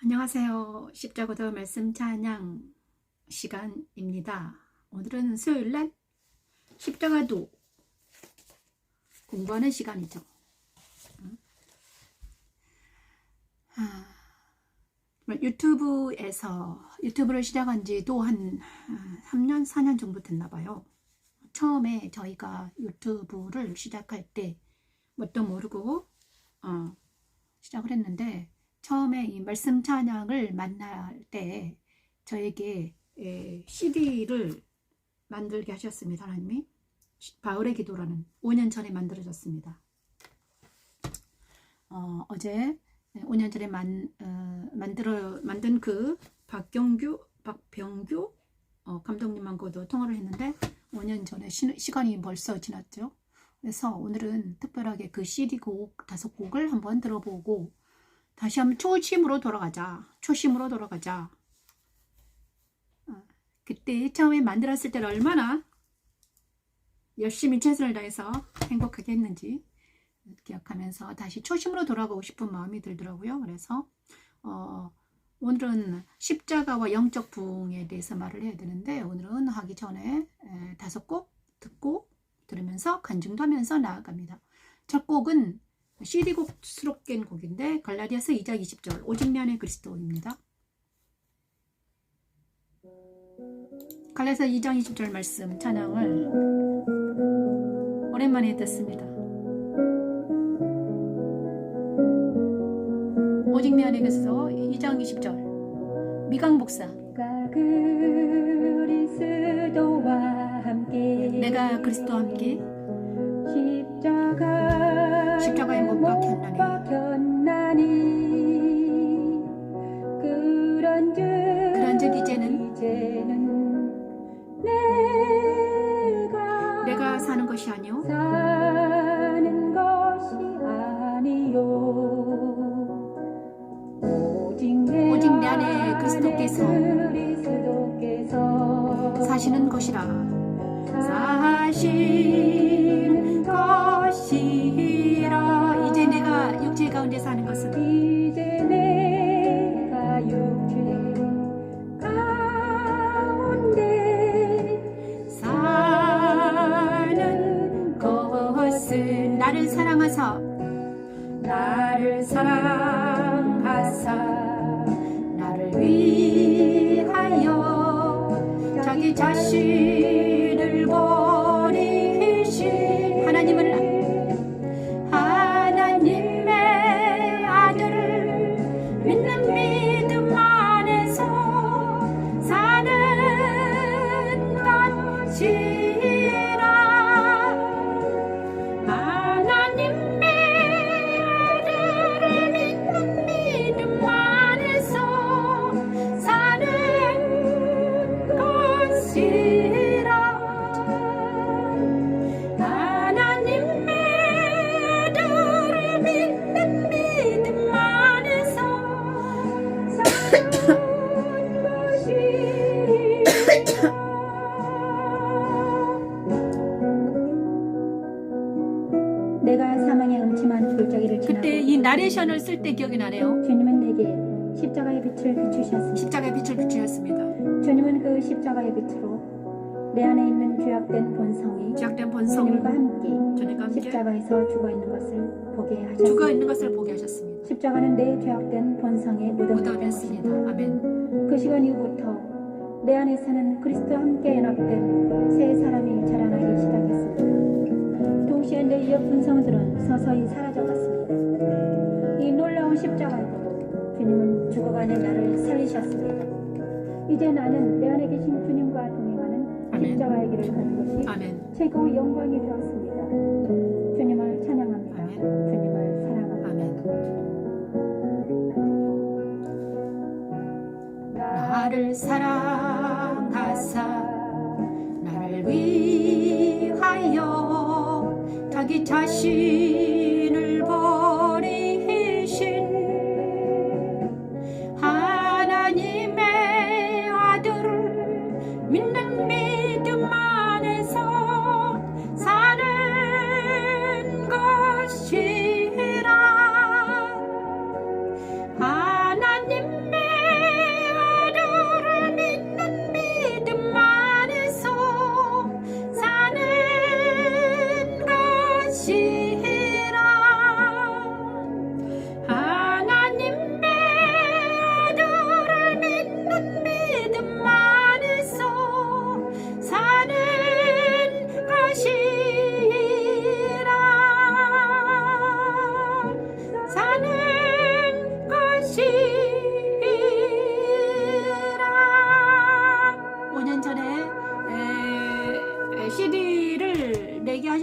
안녕하세요. 십자가도 말씀 찬양 시간입니다. 오늘은 수요일날 십자가도 공부하는 시간이죠. 유튜브를 시작한 지도 한 3년, 4년 정도 됐나 봐요. 처음에 저희가 유튜브를 시작할 때 뭣도 모르고 시작을 했는데, 처음에 이 말씀 찬양을 만날 때 저에게 CD를 만들게 하셨습니다. 하나님이 바울의 기도라는 5년 전에 만들어졌습니다. 어제 5년 전에 만든 그 박병규 감독님하고도 통화를 했는데 5년 전에 시간이 벌써 지났죠. 그래서 오늘은 특별하게 그 CD 곡 5곡을 한번 들어보고 다시 한번 초심으로 돌아가자. 그때 처음에 만들었을 때는 얼마나 열심히 최선을 다해서 행복하게 했는지 기억하면서 다시 초심으로 돌아가고 싶은 마음이 들더라고요. 그래서 오늘은 십자가와 영적 부흥에 대해서 말을 해야 되는데, 오늘은 하기 전에 5곡 듣고 들으면서 간증도 하면서 나아갑니다. 첫 곡은 CD곡 수록된 곡인데 갈라디아서 2장 20절 오직 내 안에 그리스도입니다. 갈라디아서 2장 20절 말씀 찬양을 오랜만에 듣습니다. 오직 내 안에 그리스도 2장 20절 미강 목사. 내가 그리스도와 함께 십자가에 못 박혔나니 그런즉 이제는 내가 사는 것이 아니요 오직 내 안에 그리스도께서 사시는 것이라. 사신 것이라. 이제 내가 육체 가운데 사는 것은 사는 것은 나를 사랑하사 나를 위하여 자기 자신을 버리신 하나님의 아들을 믿는 믿음 안에서 사는 것이라. 하나님의 아들을 믿는 믿음 안에서 사는 것이라. 하나님의 아들을 믿는 믿음 안에서 사는 것이라. 내가 사망의 음침한 골짜기를 지나고 그때 이 나레이션을 쓸 때 기억이 나네요. 주님은 내게 십자가의 빛을 비추셨습니다. 십자가의 빛을 비추셨습니다. 주님은 그 십자가의 빛으로 내 안에 있는 죄악된 본성이 주님과 함께 십자가에서 죽어있는 것을 보게 하셨습니다. 십자가는 내 죄악된 본성의 무덤이었습니다. 아멘. 그 시간 이후부터 내 안에 사는 그리스도와 함께 연합된 새 사람이 자라나기 시작했습니다. 동시에 내 옛 본성들은 서서히 사라져갔습니다. 이 놀라운 십자가에도 주님은 죽어가는 나를 살리셨습니다. 이제 나는 내 안에 계신 주님과 동행하는 십자가의 길을 가는 것이 최고의 영광이 되었습니다. 주님을 찬양합니다. 주님을 사랑합니다. 나를 사랑하사 나를 위하여 자기 자신을 버리신 하나님의 아들을 믿는 믿음 안에서 사는 것이라. 하나님의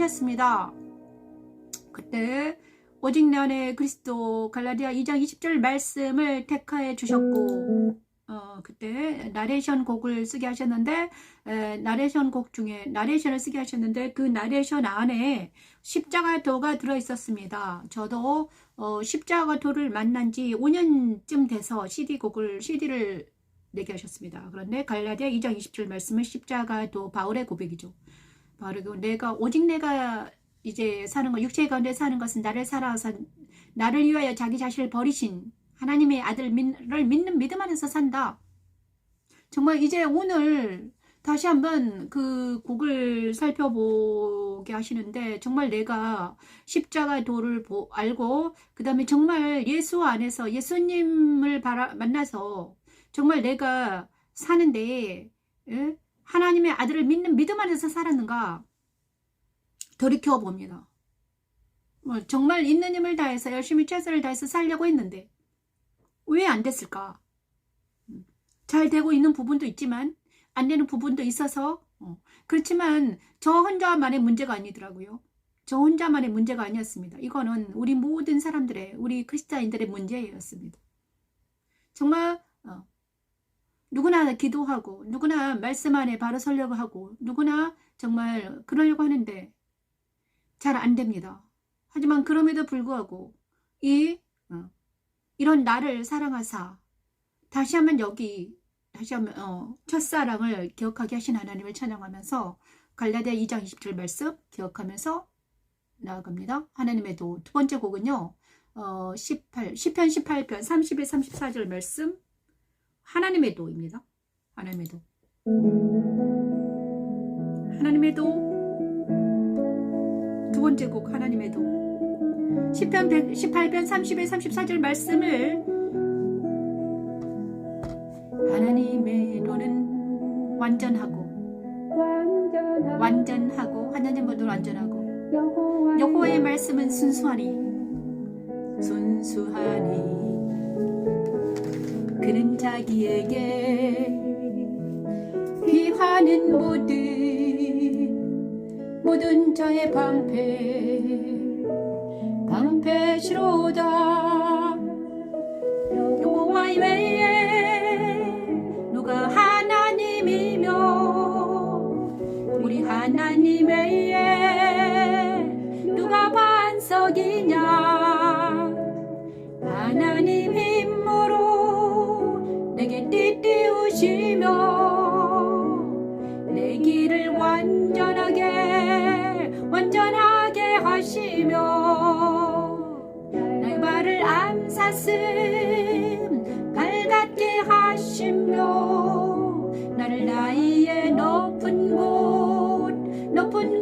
하셨습니다. 그때 오직 내 안에 그리스도 갈라디아 2장 20절 말씀을 택하여 주셨고 그때 나레이션 곡을 쓰게 하셨는데 나레이션 곡 중에 나레이션을 쓰게 하셨는데 그 나레이션 안에 십자가 도가 들어 있었습니다. 저도 십자가 도를 만난 지 5년쯤 돼서 CD를 내게 하셨습니다. 그런데 갈라디아 2장 20절 말씀은 십자가 도 바울의 고백이죠. 바로 오직 내가 이제 사는 것, 육체 가운데 사는 것은 나를 위하여 자기 자신을 버리신 하나님의 아들을 믿는 믿음 안에서 산다. 정말 이제 오늘 다시 한번 그 곡을 살펴보게 하시는데 정말 내가 십자가 도를 알고 그 다음에 정말 예수 안에서 예수님을 만나서 정말 내가 사는데 하나님의 아들을 믿는 믿음 안에서 살았는가 돌이켜봅니다. 정말 있는 힘을 다해서 열심히 최선을 다해서 살려고 했는데 왜 안 됐을까? 잘 되고 있는 부분도 있지만 안 되는 부분도 있어서 그렇지만 저 혼자만의 문제가 아니더라고요. 저 혼자만의 문제가 아니었습니다. 이거는 우리 모든 사람들의 우리 그리스도인들의 문제였습니다. 정말 누구나 기도하고 누구나 말씀 안에 바로 서려고 하고 누구나 정말 그러려고 하는데 잘 안 됩니다. 하지만 그럼에도 불구하고 이런 나를 사랑하사 다시 한번 첫사랑을 기억하게 하신 하나님을 찬양하면서 갈라디아 2장 20절 말씀 기억하면서 나아갑니다. 하나님의 도. 두 번째 곡은요. 시편 18편 31, 34절 말씀 하나님의 도입니다. 하나님의 도. 하나님의 도. 두 번째 곡 하나님의 도. 시편 18편 31, 34절 말씀을 하나님의 도는 완전하고 하나님의 도는 완전하고 여호와의 말씀은 순수하니 그는 자기에게 피하는 모든 자의 방패시로다. 여호와 외에 누가 하나님이며 우리 하나님 외에 누가 반석이냐. 하나님 힘으로 내게 띠띠우시며 내 길을 완전하게 하시며 나의 발을 암사슴 밝게 하시며 나를 나의 높은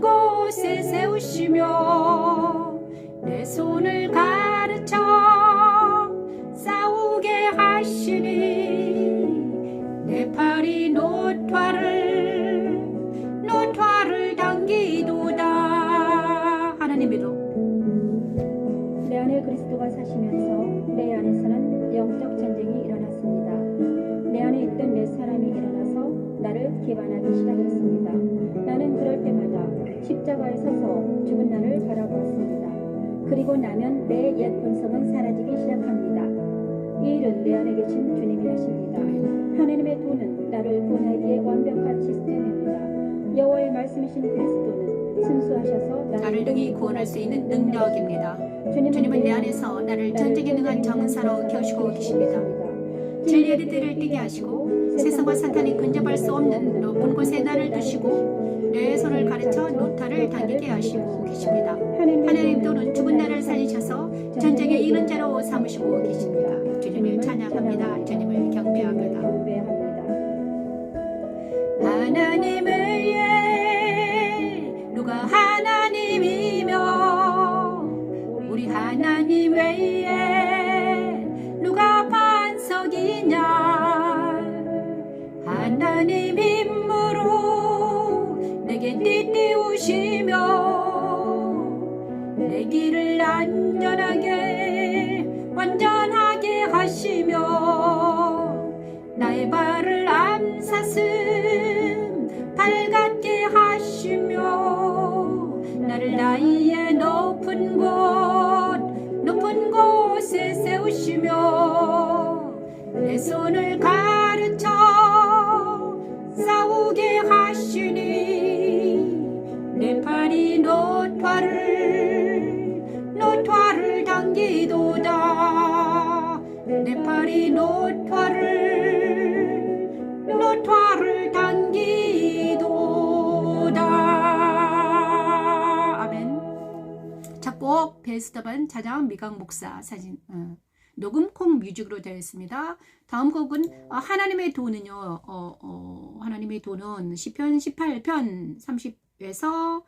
곳에 세우시며 내 손을 가르쳐 싸우게 하시니 내 팔이 노트화를 당기도다. 하나님의 도. 내 안에 그리스도가 사시면서 내 안에서는 영적 전쟁이 일어났습니다. 내 안에 있던 내 사람이 일어나서 나를 기반하기 시작했습니다. 나는 그럴 때마다 십자가에 서서 죽은 나를 바라보았습니다. 그리고 나면 내 옛 본성은 사라지기 시작합니다. 이 일은 내 안에 계신 주님이 하십니다. 하나님의 도는 나를 구원하기에 완벽한 시스템입니다. 여호와의 말씀이신 그리스도는 순수하셔서 나를 능히 구원할 수 있는 능력입니다. 주님은 내 안에서 나를 전쟁에 능한 정은사로 겨우시고 계십니다. 진리의 뜰을 뛰게 하시고 세상과 사탄이 근접할 수 없는 높은 곳에 나를 두시고 내 손을 가르쳐 노타를 당기게 하시고 계십니다. 하나님 또는 죽은 나를 살리셔서 전쟁에 이른 자로 삼으시고 계십니다. 주님을 찬양합니다. 주님을 경배합니다. 하나님 외에 누가 하나님이며 우리 하나님 외에 누가 반석이냐. 하나님 힘으로 내게 띠띠우시며 내 길을 완전하게 하시며 나의 발을 암사슴 밝게 하시며 나를 내 손을 가르쳐 싸우게 하시니 내 팔이 노토를 당기도다. 내 팔이 노토를 당기도다. 아멘. 작곡 베스트반 차장 미강 목사 사진 녹음콩 뮤직으로 되어 있습니다. 다음 곡은 하나님의 도는요. 하나님의 도는 시편 18편 30에서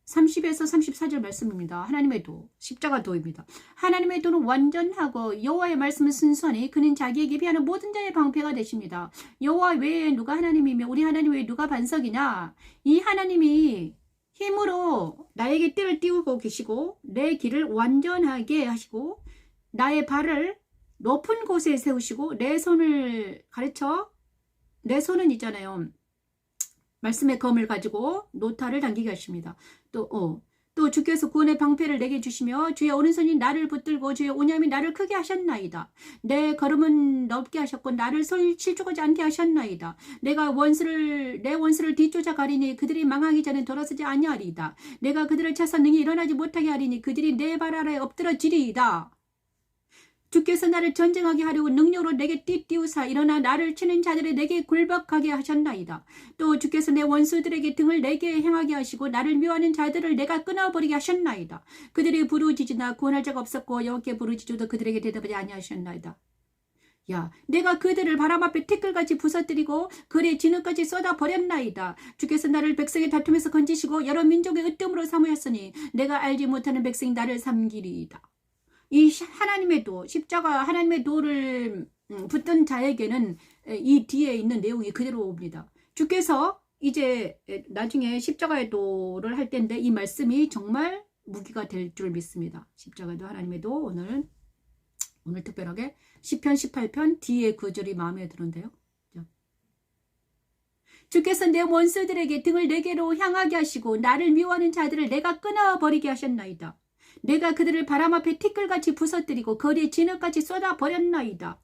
34절 말씀입니다. 하나님의 도, 십자가 도입니다. 하나님의 도는 완전하고 여호와의 말씀은 순수하니 그는 자기에게 피하는 모든 자의 방패가 되십니다. 여호와 외에 누가 하나님이며 우리 하나님 외에 누가 반석이냐? 이 하나님이 힘으로 나에게 띠를 띄우고 계시고 내 길을 완전하게 하시고 나의 발을 높은 곳에 세우시고 내 손을 가르쳐 내 손은 있잖아요. 말씀의 검을 가지고 노타를 당기게 하십니다. 또 주께서 구원의 방패를 내게 주시며 주의 오른손이 나를 붙들고 주의 오념이 나를 크게 하셨나이다. 내 걸음은 넓게 하셨고 나를 실족하지 않게 하셨나이다. 내가 내 원수를 뒤쫓아 가리니 그들이 망하기 전에 돌아서지 아니하리이다. 내가 그들을 차서 능히 일어나지 못하게 하리니 그들이 내 발 아래에 엎드러지리이다. 주께서 나를 전쟁하게 하려고 능력으로 내게 띠띠우사 일어나 나를 치는 자들이 내게 굴박하게 하셨나이다. 또 주께서 내 원수들에게 등을 내게 행하게 하시고 나를 미워하는 자들을 내가 끊어버리게 하셨나이다. 그들이 부르짖으나 구원할 자가 없었고 여호와께 부르짖어도 그들에게 대답하지 아니하셨나이다. 야, 내가 그들을 바람 앞에 티끌같이 부서뜨리고 그의 진흙같이 쏟아버렸나이다. 주께서 나를 백성의 다툼에서 건지시고 여러 민족의 으뜸으로 삼으셨으니 내가 알지 못하는 백성이 나를 삼기리이다. 이 하나님의 도, 십자가 하나님의 도를 붙든 자에게는 이 뒤에 있는 내용이 그대로 옵니다. 주께서 이제 나중에 십자가의 도를 할 때인데 이 말씀이 정말 무기가 될 줄 믿습니다. 십자가의 도, 하나님의 도. 오늘 특별하게 시편 18편 뒤에 구절이 마음에 드는데요. 주께서 내 원수들에게 등을 내게로 향하게 하시고 나를 미워하는 자들을 내가 끊어버리게 하셨나이다. 내가 그들을 바람 앞에 티끌같이 부서뜨리고 거리에 진흙같이 쏟아버렸나이다.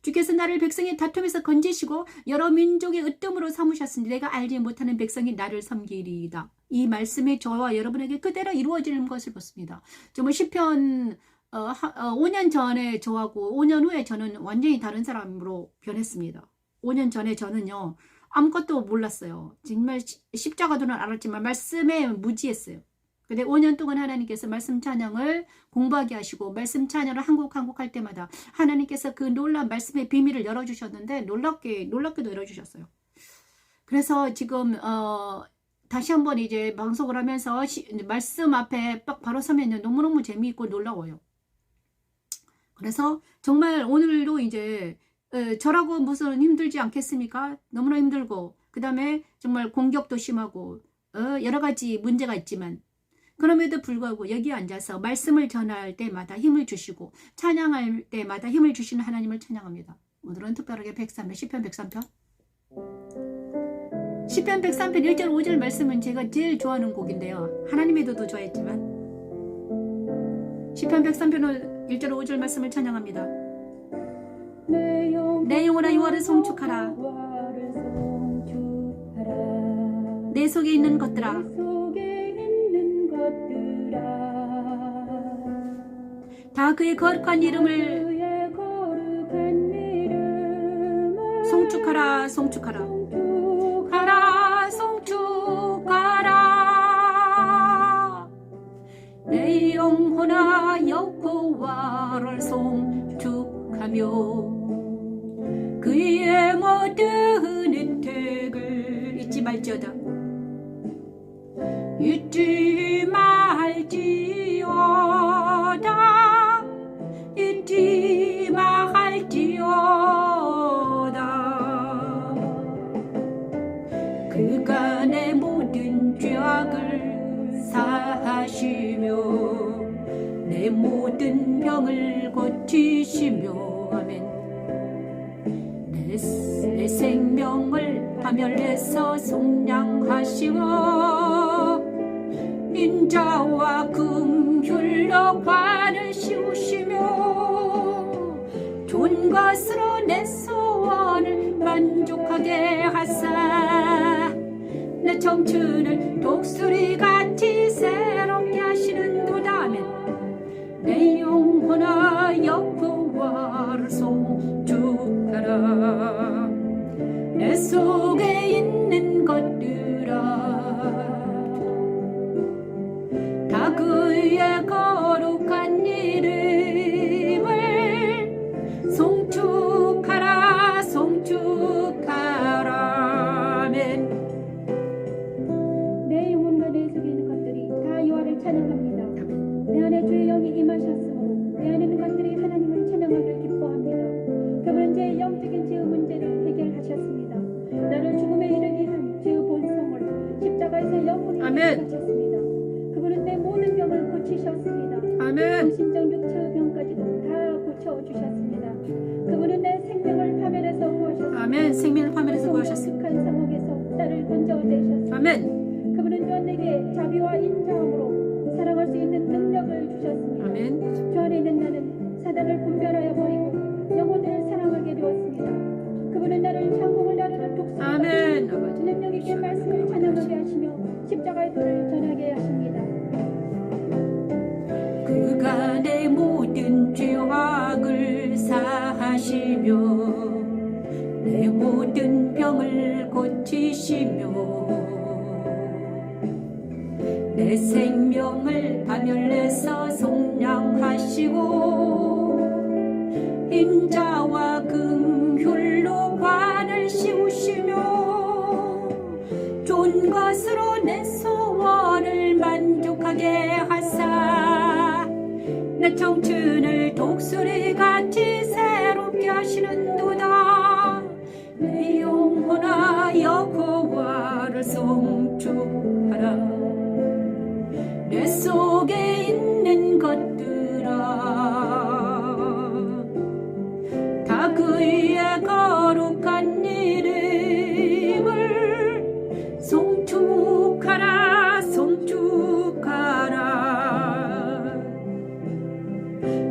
주께서 나를 백성의 다툼에서 건지시고 여러 민족의 으뜸으로 삼으셨으니 내가 알지 못하는 백성이 나를 섬기리이다. 이 말씀이 저와 여러분에게 그대로 이루어지는 것을 봤습니다. 정말 시편 5년 전에 저하고 5년 후에 저는 완전히 다른 사람으로 변했습니다. 5년 전에 저는요 아무것도 몰랐어요. 정말 십자가도는 알았지만 말씀에 무지했어요. 근데 5년 동안 하나님께서 말씀 찬양을 공부하게 하시고 말씀 찬양을 한 곡 할 때마다 하나님께서 그 놀라운 말씀의 비밀을 열어주셨는데 놀랍게도 열어주셨어요. 그래서 지금 다시 한번 이제 방송을 하면서 말씀 앞에 딱 바로 서면 너무너무 재미있고 놀라워요. 그래서 정말 오늘도 이제 저라고 무슨 힘들지 않겠습니까? 너무나 힘들고 그 다음에 정말 공격도 심하고 여러 가지 문제가 있지만 그럼에도 불구하고 여기 앉아서 말씀을 전할 때마다 힘을 주시고 찬양할 때마다 힘을 주시는 하나님을 찬양합니다. 오늘은 특별하게 103편, 시편 103편. 시편 103편 1절 5절 말씀은 제가 제일 좋아하는 곡인데요. 하나님의 도도 좋아했지만 시편 103편 1절 5절 말씀을 찬양합니다. 내 영혼아 여호와를 송축하라. 내 속에 있는 것들아 다 그의 거룩한 이름을 송축하라 송축하라 송축하라 내 영혼아 여호와를 송축하며 그의 모든 혜택을 잊지 말지어다 잊지 말지어다 잊지 말지어다 그가 내 모든 죄악을 사하시며 내 모든 병을 고치시며 아멘 내 생명을 파멸해서 속량하시어 인자와 긍휼로 관 것으로 내 소원을 만족하게 하사 내 청춘을 독수리같이 새롭게 하시는도다면 내 영혼아 여호와를 송축하라. 내 속에 있는 것들아 다 그의 거룩한 이름을 송축하라 송축하라. 아멘. 내 영혼과 내 속에 있는 것들이 다 여호와를 찬양합니다. 내 안에 주의 영이 임하셨으므로 내 안에 있는 것들이 하나님을 찬양하기를 기뻐합니다. 그분은 제 영적인 죄의 문제를 해결하셨습니다. 나를 죽음에 이르게 한 죄의 본성을 십자가에서 영원히 아멘. 해결하셨습니다. 그분은 내 모든 병을 고치셨습니다. 아멘. 정신적 육체의 병까지도 다 고쳐주셨습니다. 그분은 내 생명을 파멸해서 구하셨습니다. 아멘. 생명을 파멸해서 구하셨습니다. 한 상혹에서 나를 건져내셨습니다. 아멘. 그분은 또한 내게 자비와 인자함으로 사랑할 수 있는 능력을 주셨습니다. 아멘. 주 안에 있는 나는 사단을 분별하여 버리고 영혼을 사랑하게 되었습니다. 그분은 나를 창공을 나르는 독수리같이 아멘. 능력 있게 말씀을 찬양하게 하시며 십자가의 도를 전하게 하십니다. 그가 내 모든 죄악을 사하시며 내 모든 병을 고치시며 내 생명을 파멸해서 속량하시고 인자와 긍휼로 관을 씌우시며 좋은 것으로 내 소원을 만족하게 하사 내 청춘을 독수리같이 새롭게 하시는도다. 내 영혼아 여호와를 송축하라. 내 속에 있는 것들아 다 그의 거룩한 이름을 송축하라 송축하라.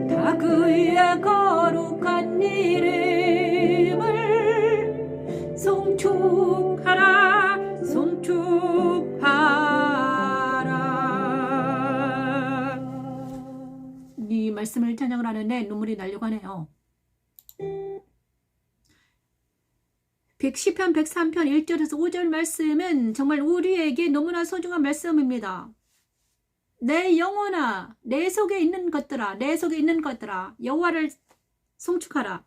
다 그의 거룩한 이름을 송축하라 송축하라. 이 말씀을 찬양을 하는데 눈물이 나려고 하네요. 110편 103편 1절에서 5절 말씀은 정말 우리에게 너무나 소중한 말씀입니다. 내 영혼아 내 속에 있는 것들아 내 속에 있는 것들아 여호와를 송축하라.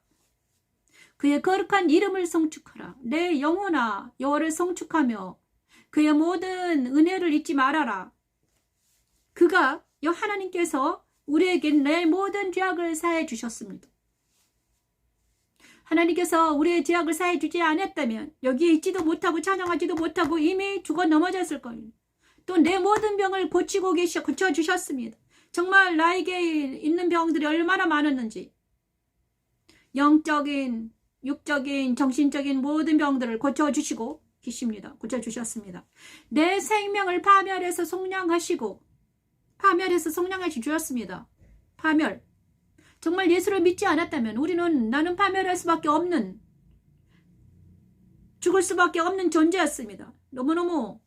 그의 거룩한 이름을 송축하라. 내 영혼아 여호와를 송축하며 그의 모든 은혜를 잊지 말아라. 그가 하나님께서 우리에게 내 모든 죄악을 사해 주셨습니다. 하나님께서 우리의 죄악을 사해 주지 않았다면 여기에 있지도 못하고 찬양하지도 못하고 이미 죽어 넘어졌을 거예요. 또 내 모든 병을 고쳐주셨습니다. 정말 나에게 있는 병들이 얼마나 많았는지 영적인, 육적인, 정신적인 모든 병들을 고쳐주시고 계십니다. 고쳐주셨습니다. 내 생명을 파멸해서 속량하시고 파멸해서 속량하시 주셨습니다. 파멸. 정말 예수를 믿지 않았다면 나는 파멸할 수밖에 없는 죽을 수밖에 없는 존재였습니다. 너무너무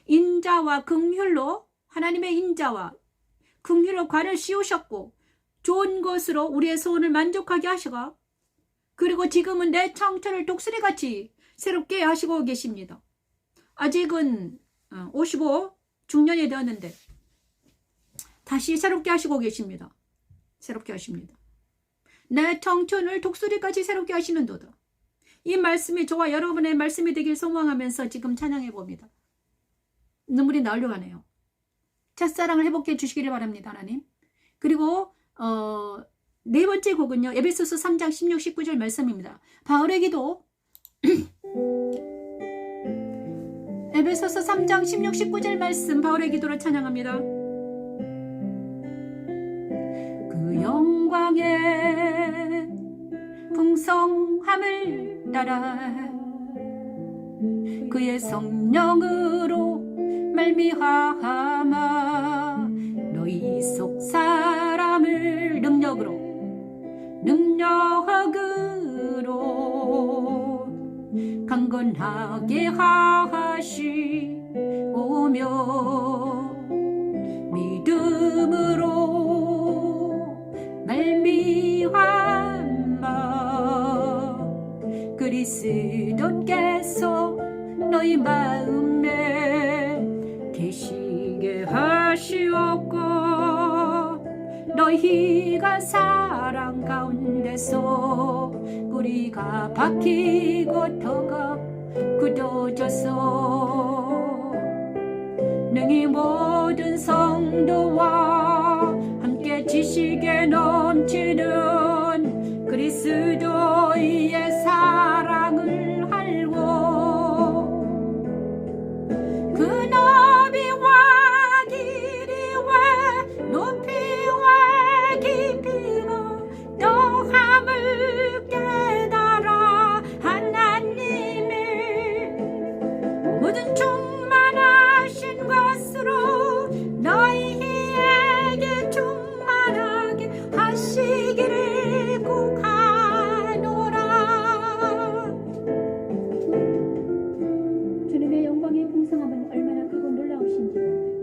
인자와 긍휼로 하나님의 인자와 긍휼로 관을 씌우셨고 좋은 것으로 우리의 소원을 만족하게 하시고 그리고 지금은 내 청춘을 독수리같이 새롭게 하시고 계십니다. 아직은 55 중년이 되었는데 다시 새롭게 하시고 계십니다. 새롭게 하십니다. 내 청춘을 독수리같이 새롭게 하시는도다. 이 말씀이 저와 여러분의 말씀이 되길 소망하면서 지금 찬양해 봅니다. 눈물이 나오려고 하네요. 첫사랑을 회복해 주시기를 바랍니다. 하나님. 그리고 네 번째 곡은요. 에베소서 3장 16, 19절 말씀입니다. 바울의 기도 에베소서 3장 16, 19절 말씀 바울의 기도로 찬양합니다. 그 영광의 풍성함을 따라 그의 성령으로 말미암아 너희 속 사람을 능력으로 강건하게 하시오며 믿음으로 말미암아 그리스도께서 너희 마음에 계시게 하시옵고 너희가 사랑 가운데서 뿌리가 박히고 터가 굳어져서 능히 모든 성도와 함께 지식에 넘치는 그리스도의 사랑을 알고 그 너비와 길이와 높이와 깊이가 더함을 깨달아 하나님의 모든 충만하신 것으로 너희에게 충만하게 하시기를 구하노라. 주님의 영광의 풍성함은 얼마나 크고 놀라우신지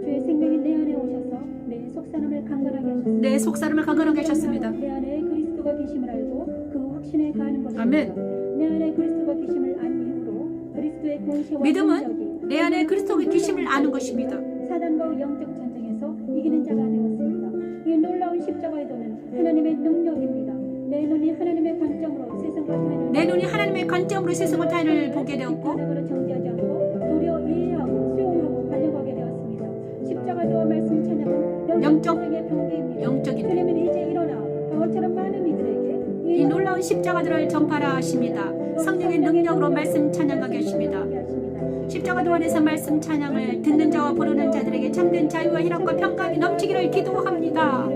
주의 생명이 내 안에 오셔서 내 속사람을 강건하게 하셨습니다. 내 속사람을 강건하게 하셨습니다. 내 안에 그리스도가 계심을 알고 그 확신에 가는 것입니다. 아멘. 내 안에 그리스도가 계심을 안 이후로 그리스도의 권세와 믿음은 능력이 내 안에 그리스도의 계심을 아는 것입니다. 사단과 영적 전쟁에서 이기는 자가 되었습니다. 이 놀라운 십자가의 도는 하나님의 능력입니다. 내 눈이 하나님의 관점으로 세상과 타인을 내 눈이 하나님의 관점으로 세상과 타인을 보게 되었고 비판하거나 정죄하지 않고 도리어 이해하고 수용하고 반영하게 되었습니다. 십자가도와 말씀 찬양은 영적 전쟁의 병기입니다. 영적인 주님은 이제 일어나 바울처럼 많은 이들에게 이 놀라운 십자가들을 전파라 하십니다. 성령의 능력으로 말씀 찬양하게 하십니다. 십자가도 안에서 말씀 찬양을 듣는 자와 부르는 자들에게 참된 자유와 희락과 평강이 넘치기를 기도합니다.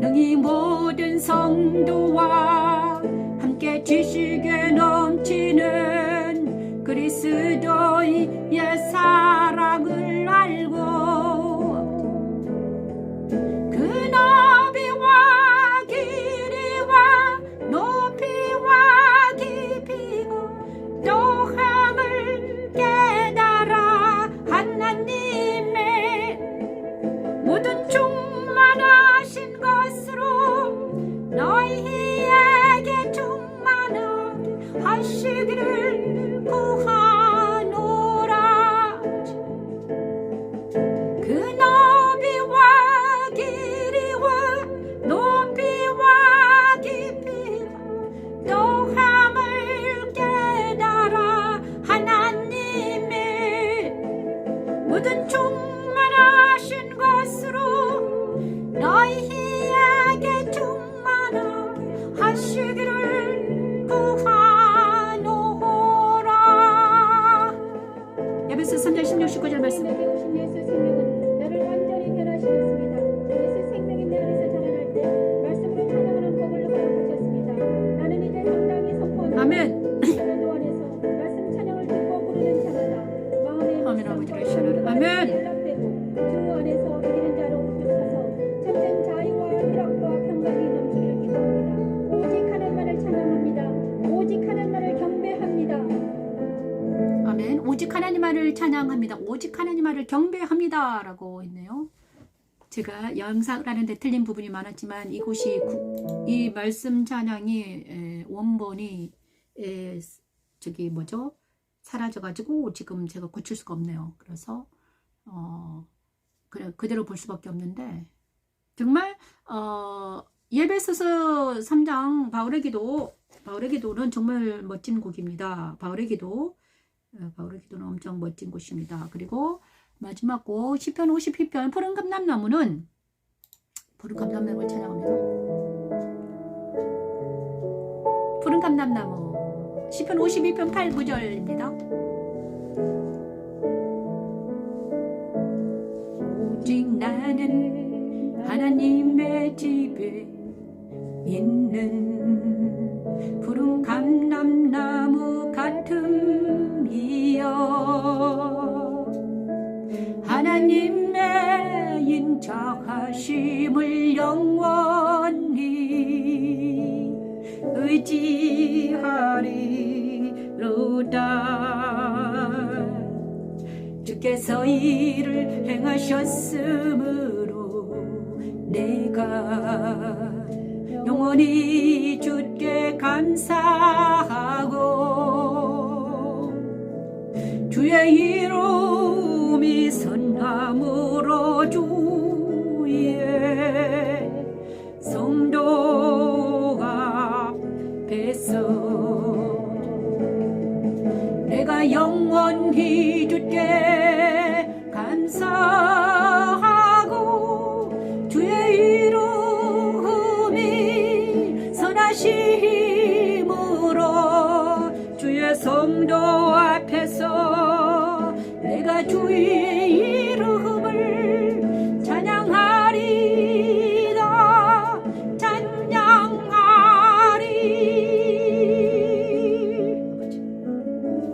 능히 모든 성도와 함께 지식에 넘치는 그리스도의 사랑을 알고 그 너비와 길이와 높이와 깊이가 또함을 깨달아 하나님의 모든 충만하신 것으로 너희에게 충만하게 하시기를 구하노라. 그 너비와 길이와 높이와 깊이가 또함을 깨달아 하나님의 모든 충만하신 것으로 너희에게 충만하게 하시기를 구하노라. 에베소 3장 16, 19절 말씀. 내게 오신 예수 생명은 나를 완전히 변화시켰습니다. 예수 생명이 내 안에서 자라날 때 말씀으로 찬양하는 법을 가르치셨습니다. 나는 이제 당당히 선포합니다. 아멘. 그리스도 안에서 말씀 찬양을 듣고 부르는 자마다 마음의 아멘. 아버지를 시원하라. 아멘. 연락되고 주 안에서 이기는 자로 우뚝 서서 참된 자유와 희락과 평강이 넘치기를 기도합니다. 오직 하나님만을 찬양합니다. 오직 하나님만을 경배합니다. 아멘. 오직 하나님만을 찬양합니다. 오직 하나님만을 경배합니다. 라고 있네요. 제가 영상을 하는데 틀린 부분이 많았지만 이곳이 이 말씀 찬양이 원본이 저기 뭐죠? 사라져가지고 지금 제가 고칠 수가 없네요. 그래서 그대로 볼 수밖에 없는데 정말 에베소서 3장 바울의 기도는 정말 멋진 곡입니다. 바울의 기도는 엄청 멋진 곳입니다. 그리고 마지막 곡 시편 52편 푸른 감람나무는 푸른 감람나무를 찬양합니다. 푸른 감람나무 시편 52편 8, 9절입니다. 오직 나는 하나님의 집에 있는 푸른 감람나무 같음이여 하나님의 인자하심을 영원히 의지하리로다. 주께서 일을 행하셨으므로 내가 영원히 주께 감사하고 주의 이름이 선함으로 주의 성도 앞에서 내가 영원히 주께 감사하고 주의 이름이 선하심으로 주의 성도 앞에서 내가 주의 이름을 찬양하리라.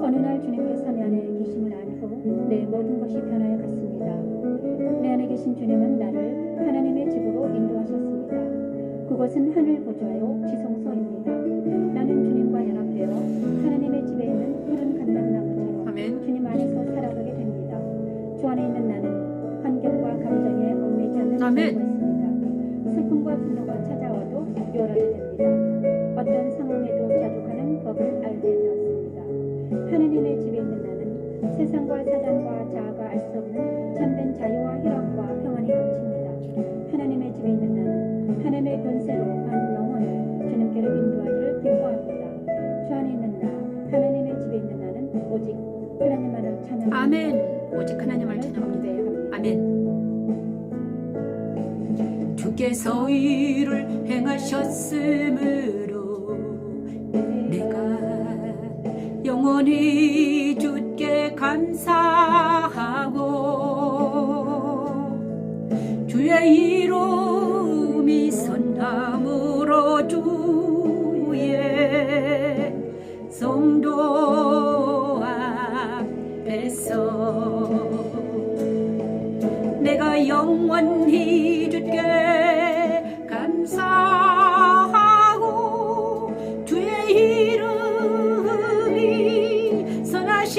어느 날 주님께서 내 안에 계심을 안 후 내 모든 것이 변하여 갔습니다. 내 안에 계신 주님은 나를 하나님의 집으로 인도하셨습니다. 그곳은 하늘 보좌요 지성소입니다. 나는 주님과 연합되어 하나님의 집에 있는 푸른 감람나무처럼 아멘. 주님 안에서 살아가게 됩니다. 주 안에 있는 나는 환경과 감정에 얽매이지 않는 아멘. 자유가 있습니다. 슬픔과 분노가 찾아와도 요란하게 됩니다. 어떤 상황에도 자족하는 법을 알게 되었습니다. 하나님의 집에 있는 나는 세상과 사단과 자아가 알 수 없는 참된 자유와 희락과 평안이 넘칩니다. 하나님의 집에 있는 나는 하나님의 권세로 한 영혼을 주님께로 인도하기를 기뻐합니다. 주 안에 있는 나, 하나님의 집에 있는 나는 오직 하나님만을 찬양합니다. 아멘. 오직 하나님을 찬양합니다. 아멘. 주께서 일을 행하셨으므로 내가 영원히 주께 감사하고 주의 이름이 선함으로 주의 성도 앞에서 내가 영원히 주께 감사하고 주의 이름이 선하심으로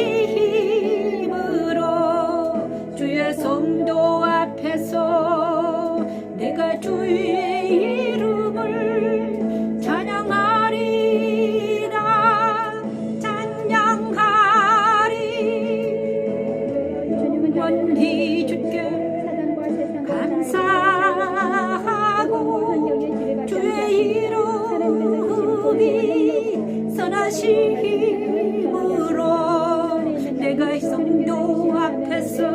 주의 성도 앞에서 내가 주의 이름을 찬양하리라. 찬양하리. 영원히 주께 감사하고 주의 이름이 선하심으로 내가 성도 앞에서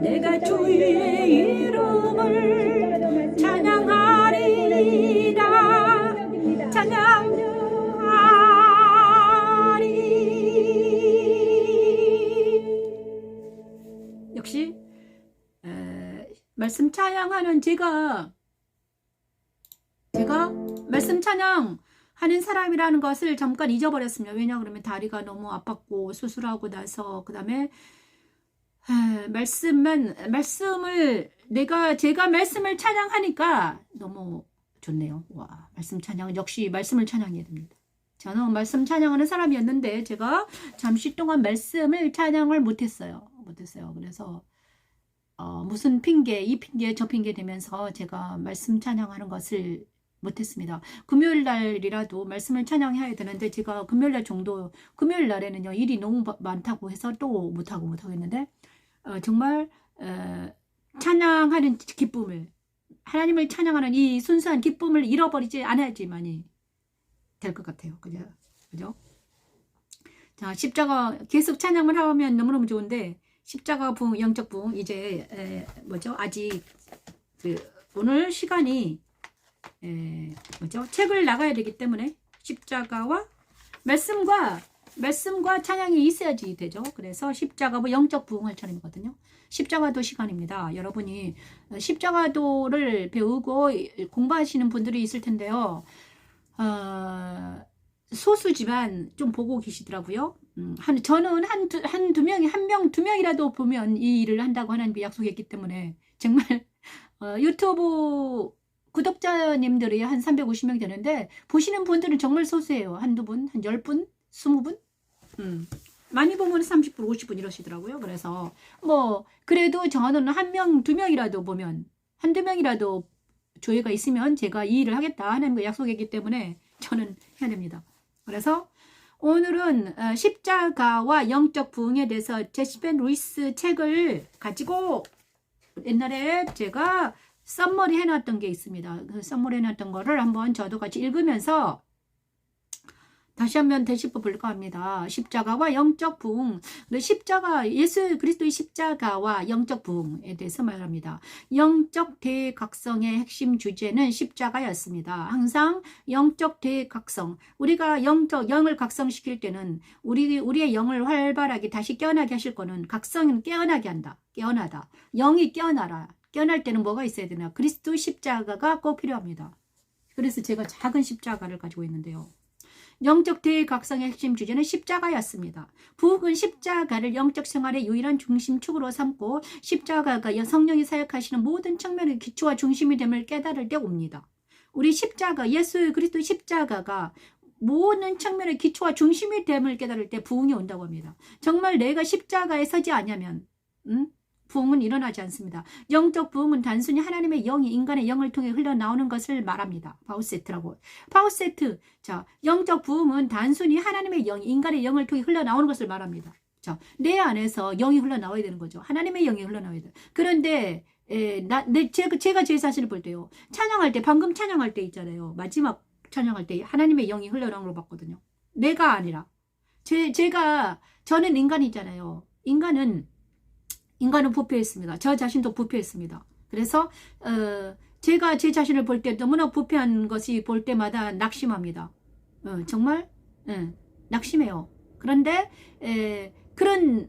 내가 주의 이름을 찬양하리라. 찬양하리. 역시 말씀 찬양하는 제가 말씀 찬양하는 사람이라는 것을 잠깐 잊어버렸습니다. 왜냐 그러면 다리가 너무 아팠고 수술하고 나서 그 다음에 제가 말씀을 찬양하니까 너무 좋네요. 와, 말씀 찬양 역시 말씀을 찬양해야 됩니다. 저는 말씀 찬양하는 사람이었는데 제가 잠시 동안 말씀을 찬양을 못했어요. 그래서 무슨 핑계, 이 핑계, 저 핑계 되면서 제가 말씀 찬양하는 것을 못했습니다. 금요일 날이라도 말씀을 찬양해야 되는데 제가 금요일 날에는요 일이 너무 많다고 해서 또 못하고 했는데 정말 찬양하는 기쁨을, 하나님을 찬양하는 이 순수한 기쁨을 잃어버리지 않아야지만이 될 것 같아요. 그죠? 자, 십자가 계속 찬양을 하면 너무너무 좋은데 십자가 부흥, 영적 부흥 이제 아직 오늘 시간이 책을 나가야 되기 때문에 십자가와 말씀과 찬양이 있어야지 되죠. 그래서 십자가부 영적 부흥할 차례거든요. 십자가도 시간입니다. 여러분이 십자가도를 배우고 공부하시는 분들이 있을 텐데요. 소수지만 좀 보고 계시더라고요. 저는 한 명, 두 명이라도 보면 이 일을 한다고 하나님이 약속했기 때문에 정말 유튜브 구독자님들이 한 350명 되는데 보시는 분들은 정말 소수예요. 한두 분, 한 10분, 20분? 많이 보면 30분, 50분 이러시더라고요. 그래서 뭐 그래도 저는 한 명, 두 명이라도 보면 한두 명이라도 조회가 있으면 제가 이 일을 하겠다 하나님과 약속했기 때문에 저는 해야 됩니다. 그래서 오늘은 십자가와 영적 부흥에 대해서 제시펜 루이스 책을 가지고 옛날에 제가 썸머리 해놨던 게 있습니다. 그 썸머리 해놨던 거를 한번 저도 같이 읽으면서 다시 한번 되짚어 볼까 합니다. 십자가와 영적 부흥. 십자가, 예수 그리스도의 십자가와 영적 부흥에 대해서 말합니다. 영적 대각성의 핵심 주제는 십자가였습니다. 항상 영적 대각성. 우리가 영을 각성시킬 때는 우리의 영을 활발하게 다시 깨어나게 하실 거는 각성은 깨어나게 한다. 깨어나다. 영이 깨어나라. 깨어날 때는 뭐가 있어야 되나? 그리스도 십자가가 꼭 필요합니다. 그래서 제가 작은 십자가를 가지고 있는데요. 영적 대각성의 핵심 주제는 십자가였습니다. 부흥은 십자가를 영적 생활의 유일한 중심축으로 삼고 십자가가 성령이 사역하시는 모든 측면의 기초와 중심이 됨을 깨달을 때 옵니다. 우리 십자가, 예수 그리스도의 십자가가 모든 측면의 기초와 중심이 됨을 깨달을 때 부흥이 온다고 합니다. 정말 내가 십자가에 서지 않으면 부흥은 일어나지 않습니다. 영적 부흥은 단순히 하나님의 영이 인간의 영을 통해 흘러나오는 것을 말합니다. 파우세트라고. 파우세트. 자, 영적 부흥은 단순히 하나님의 영이 인간의 영을 통해 흘러나오는 것을 말합니다. 자, 내 안에서 영이 흘러나와야 되는 거죠. 하나님의 영이 흘러나와야 돼요. 그런데 제가 제 자신을 볼 때요. 찬양할 때, 방금 찬양할 때 있잖아요. 마지막 찬양할 때 하나님의 영이 흘러나오는 걸 봤거든요. 내가 아니라. 저는 인간이잖아요. 인간은 부패했습니다. 저 자신도 부패했습니다. 그래서 제가 제 자신을 볼 때 너무나 부패한 것이 볼 때마다 낙심합니다. 정말 낙심해요. 그런데 그런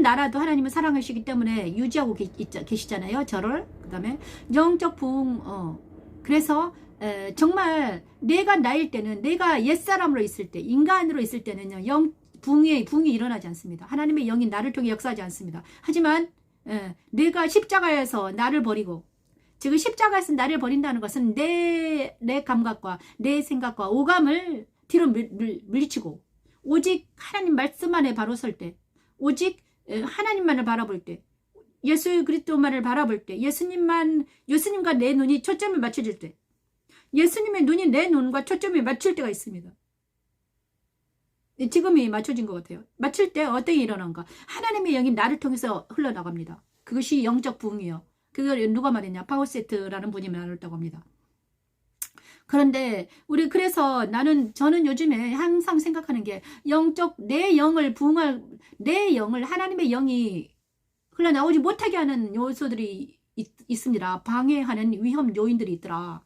나라도 하나님은 사랑하시기 때문에 유지하고 계시잖아요. 저를. 그 다음에 영적 부흥. 그래서 정말 내가 나일 때는, 내가 옛사람으로 있을 때, 인간으로 있을 때는요. 부흥이 일어나지 않습니다. 하나님의 영이 나를 통해 역사하지 않습니다. 하지만 내가 십자가에서 나를 버리고, 지금 십자가에서 나를 버린다는 것은 내 감각과 내 생각과 오감을 뒤로 물리치고 오직 하나님 말씀 안에 바로 설 때, 오직 하나님만을 바라볼 때, 예수 그리스도만을 바라볼 때, 예수님과 내 눈이 초점을 맞춰질 때, 예수님의 눈이 내 눈과 초점이 맞출 때가 있습니다. 지금이 맞춰진 것 같아요. 맞출 때 어떤 일이 일어난가? 하나님의 영이 나를 통해서 흘러나갑니다. 그것이 영적 부흥이에요. 그걸 누가 말했냐? 파우세트라는 분이 말했다고 합니다. 그런데 그래서 저는 요즘에 항상 생각하는 게 내 영을 하나님의 영이 흘러나오지 못하게 하는 요소들이 있습니다. 방해하는 위험 요인들이 있더라.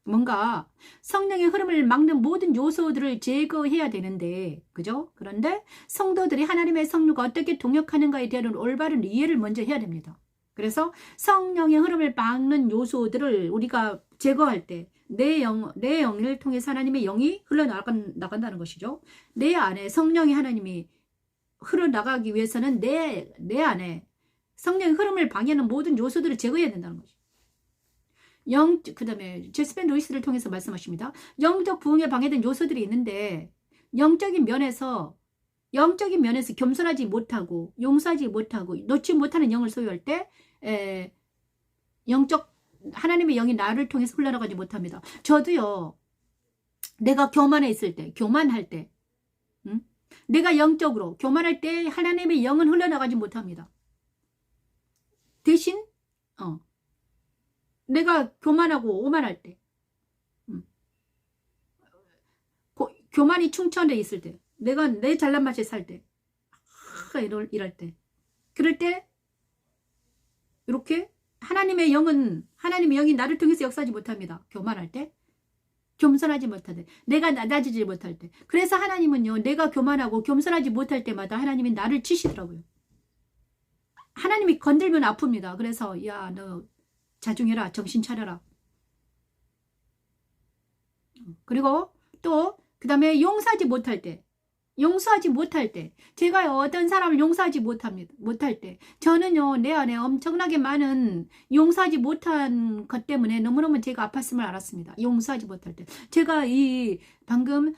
뭔가 성령의 흐름을 막는 모든 요소들을 제거해야 되는데, 그죠? 그런데 성도들이 하나님의 성류가 어떻게 동역하는가에 대한 올바른 이해를 먼저 해야 됩니다. 그래서 성령의 흐름을 막는 요소들을 우리가 제거할 때 내 영을 통해서 하나님의 영이 흘러나간다는 것이죠. 내 안에 성령의 하나님이 흘러나가기 위해서는 내 안에 성령의 흐름을 방해하는 모든 요소들을 제거해야 된다는 것이죠. 그 다음에 제시펜 루이스를 통해서 말씀하십니다. 영적 부흥에 방해된 요소들이 있는데 영적인 면에서 겸손하지 못하고 용서하지 못하고 놓지 못하는 영을 소유할 때 하나님의 영이 나를 통해서 흘러나가지 못합니다. 저도요. 내가 교만할 때 내가 영적으로 교만할 때 하나님의 영은 흘러나가지 못합니다. 대신 내가 교만하고 오만할 때, 교만이 충천돼 있을 때, 내가 내 잘난 맛에 살 때, 이럴 때, 그럴 때 이렇게 하나님의 영이 나를 통해서 역사하지 못합니다. 교만할 때, 겸손하지 못할 때, 내가 낮아지지 못할 때. 그래서 하나님은요, 내가 교만하고 겸손하지 못할 때마다 하나님이 나를 치시더라고요. 하나님이 건들면 아픕니다. 그래서 야, 너 자중해라. 정신 차려라. 그리고 또 그 다음에 용서하지 못할 때, 용서하지 못할 때, 제가 어떤 사람을 용서하지 못할 때, 저는요, 내 안에 엄청나게 많은 용서하지 못한 것 때문에 너무너무 제가 아팠음을 알았습니다. 용서하지 못할 때. 제가 방금,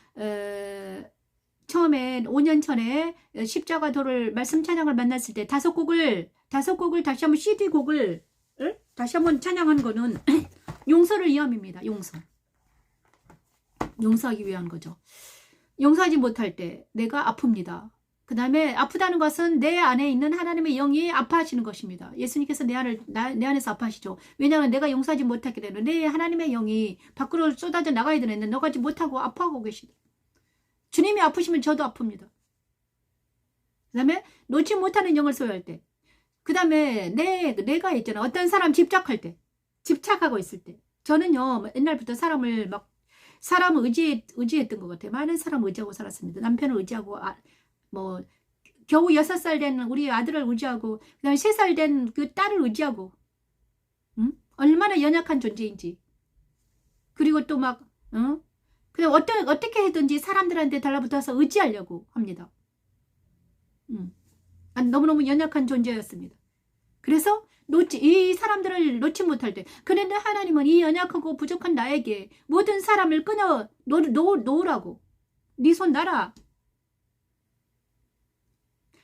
처음에 5년 전에 십자가 도를 말씀 찬양을 만났을 때 다섯 곡을 다시 한번 CD 곡을 다시 한번 찬양한 거는 용서를 위함입니다. 용서하기 위한 거죠. 용서하지 못할 때 내가 아픕니다. 그 다음에 아프다는 것은 내 안에 있는 하나님의 영이 아파하시는 것입니다. 예수님께서 내 안에서 아파하시죠. 왜냐하면 내가 용서하지 못하게 되는 내 하나님의 영이 밖으로 쏟아져 나가야 되는데 너가지 못하고 아파하고 계시다. 주님이 아프시면 저도 아픕니다. 그 다음에 놓지 못하는 영을 소유할 때, 그 다음에 내가 있잖아. 어떤 사람 집착하고 있을 때, 저는요 옛날부터 사람을 의지했던 것 같아요. 많은 사람 의지하고 살았습니다. 남편을 의지하고, 겨우 6살 된 우리 아들을 의지하고, 그 다음에 3살 된 그 딸을 의지하고, 얼마나 연약한 존재인지. 그리고 또 그냥 어떻게 해든지 사람들한테 달라붙어서 의지하려고 합니다. 너무너무 연약한 존재였습니다. 그래서 이 사람들을 놓지 못할 때, 그런데 하나님은 이 연약하고 부족한 나에게 모든 사람을 끊어 놓으라고. 네 손 놔라.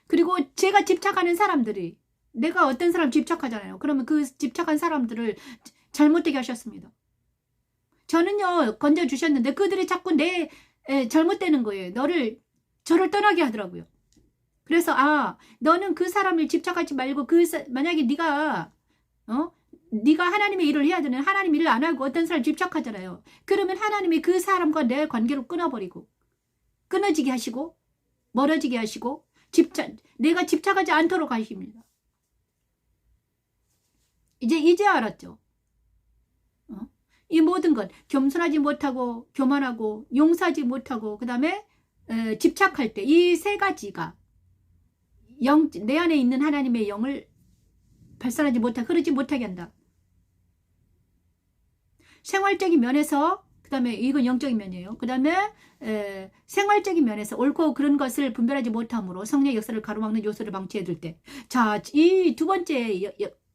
그리고 제가 집착하는 사람들이, 내가 어떤 사람 집착하잖아요. 그러면 그 집착한 사람들을 잘못되게 하셨습니다. 저는요 건져주셨는데 그들이 자꾸 잘못되는 거예요. 저를 떠나게 하더라고요. 그래서 너는 그 사람을 집착하지 말고 만약에 네가 하나님의 일을 해야 되는, 하나님 일을 안 하고 어떤 사람 집착하잖아요. 그러면 하나님이 그 사람과 내 관계를 끊어지게 하시고 멀어지게 하시고 내가 집착하지 않도록 하십니다. 이제 알았죠. 이 모든 것, 겸손하지 못하고 교만하고 용서하지 못하고 그 다음에 집착할 때, 이 세 가지가 내 안에 있는 하나님의 영을 발산하지 못하게, 흐르지 못하게 한다. 생활적인 면에서, 그 다음에 이건 영적인 면이에요. 그 다음에 생활적인 면에서 옳고 그런 것을 분별하지 못함으로 성령의 역사를 가로막는 요소를 방치해둘 때, 자, 이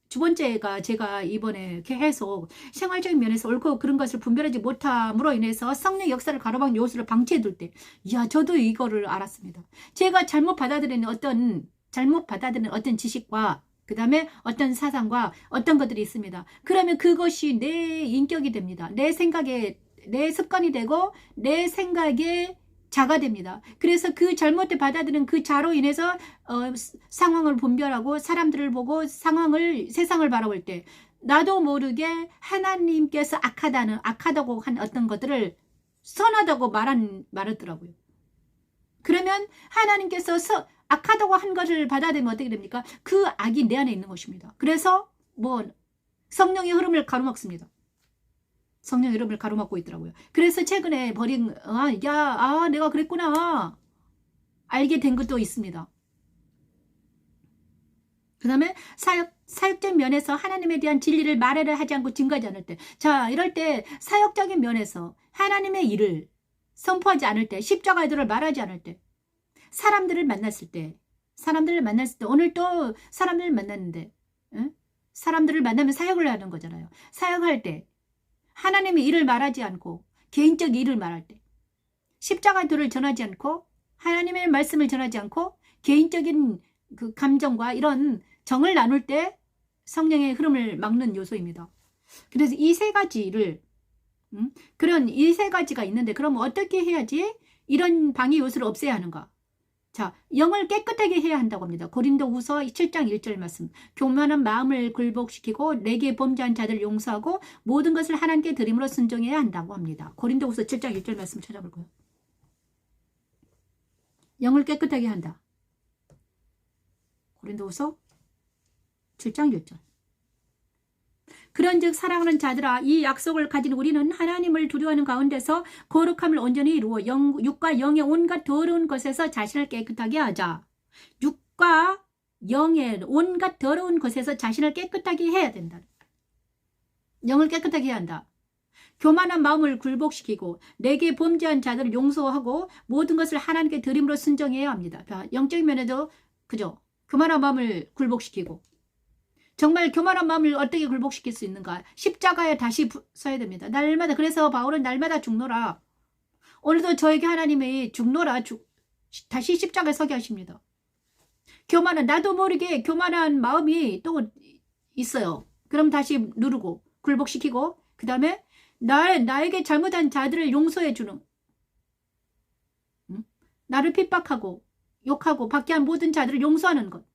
두 번째가 제가 이번에 계속 생활적인 면에서 옳고 그런 것을 분별하지 못함으로 인해서 성령 역사를 가로막는 요소를 방치해둘 때, 저도 이거를 알았습니다. 제가 잘못 받아들이는 어떤 지식과 그 다음에 어떤 사상과 어떤 것들이 있습니다. 그러면 그것이 내 인격이 됩니다. 내 습관이 되고 내 생각의 자가 됩니다. 그래서 그 잘못돼 받아들인 그 자로 인해서 상황을 분별하고 사람들을 보고 세상을 바라볼 때 나도 모르게 하나님께서 악하다고 한 어떤 것들을 선하다고 말하더라고요. 그러면 하나님께서 악하다고 한 것을 받아들이면 어떻게 됩니까? 그 악이 내 안에 있는 것입니다. 그래서 성령의 흐름을 가로막습니다. 성령 이름을 가로막고 있더라고요. 그래서 최근에 내가 그랬구나 알게 된 것도 있습니다. 그 다음에 사역적 면에서 하나님에 대한 진리를 말을 하지 않고 증거하지 않을 때, 자, 이럴 때 사역적인 면에서 하나님의 일을 선포하지 않을 때, 십자가들을 말하지 않을 때, 사람들을 만났을 때, 오늘 또 사람들을 만났는데, 사람들을 만나면 사역을 하는 거잖아요. 사역할 때 하나님의 일을 말하지 않고 개인적 일을 말할 때, 십자가들을 전하지 않고 하나님의 말씀을 전하지 않고 개인적인 그 감정과 이런 정을 나눌 때 성령의 흐름을 막는 요소입니다. 그래서 이 세 가지를 이 세 가지가 있는데, 그럼 어떻게 해야지 이런 방해 요소를 없애야 하는가? 자, 영을 깨끗하게 해야 한다고 합니다. 고린도후서 7장 1절 말씀. 교만한 마음을 굴복시키고 내게 범죄한 자들을 용서하고 모든 것을 하나님께 드림으로 순종해야 한다고 합니다. 고린도후서 7장 1절 말씀 찾아볼까요? 영을 깨끗하게 한다. 고린도후서 7장 1절. 그런즉 사랑하는 자들아, 이 약속을 가진 우리는 하나님을 두려워하는 가운데서 거룩함을 온전히 이루어 육과 영의 온갖 더러운 것에서 자신을 깨끗하게 하자. 육과 영의 온갖 더러운 것에서 자신을 깨끗하게 해야 된다. 영을 깨끗하게 해야 한다. 교만한 마음을 굴복시키고 내게 범죄한 자들을 용서하고 모든 것을 하나님께 드림으로 순종해야 합니다. 영적인 면에도 그죠? 교만한 마음을 굴복시키고 정말 교만한 마음을 어떻게 굴복시킬 수 있는가? 십자가에 다시 서야 됩니다. 날마다. 그래서 바울은 날마다 죽노라. 오늘도 저에게 하나님이 죽노라. 다시 십자가에 서게 하십니다. 교만한 나도 모르게 교만한 마음이 또 있어요. 그럼 다시 누르고 굴복시키고 그 다음에 나에게 잘못한 자들을 용서해 주는 나를 핍박하고 욕하고 박해한 모든 자들을 용서하는 것.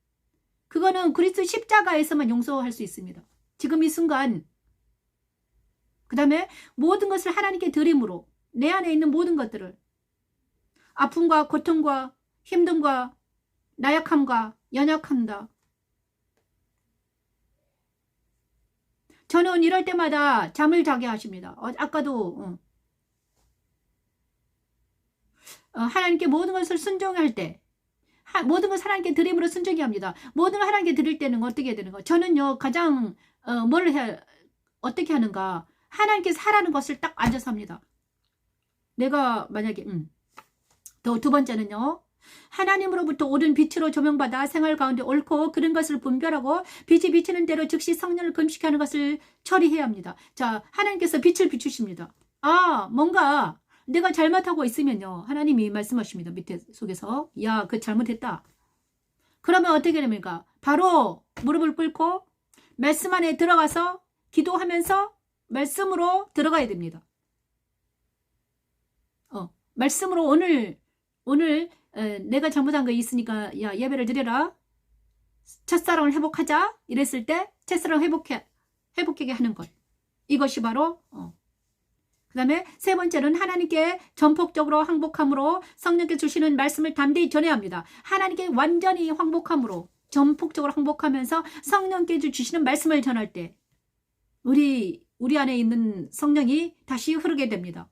그거는 그리스도 십자가에서만 용서할 수 있습니다. 지금 이 순간. 그 다음에 모든 것을 하나님께 드림으로 내 안에 있는 모든 것들을 아픔과 고통과 힘듦과 나약함과 연약함다. 저는 이럴 때마다 잠을 자게 하십니다. 아까도 하나님께 모든 것을 순종할 때 모든 걸 하나님께 드림으로 순종해야 합니다. 모든 걸 하나님께 드릴 때는 어떻게 해야 되는 거? 저는요 가장 어떻게 하는가? 하나님께서 하라는 것을 딱 앉아서 합니다. 내가 만약에 또 두 번째는요. 하나님으로부터 옳은 빛으로 조명받아 생활 가운데 옳고 그른 것을 분별하고 빛이 비치는 대로 즉시 성령을 금식하는 것을 처리해야 합니다. 자, 하나님께서 빛을 비추십니다. 뭔가 내가 잘못하고 있으면요. 하나님이 말씀하십니다. 밑에 속에서. 야, 그 잘못했다. 그러면 어떻게 됩니까? 바로 무릎을 꿇고 말씀 안에 들어가서 기도하면서 말씀으로 들어가야 됩니다. 말씀으로 오늘 내가 잘못한 거 있으니까 야 예배를 드려라. 첫사랑을 회복하자. 이랬을 때 첫사랑 회복하게 하는 것. 이것이 바로 그 다음에 세 번째는 하나님께 전폭적으로 항복함으로 성령께 주시는 말씀을 담대히 전해야 합니다. 하나님께 완전히 항복함으로 전폭적으로 항복하면서 성령께 주시는 말씀을 전할 때 우리 안에 있는 성령이 다시 흐르게 됩니다.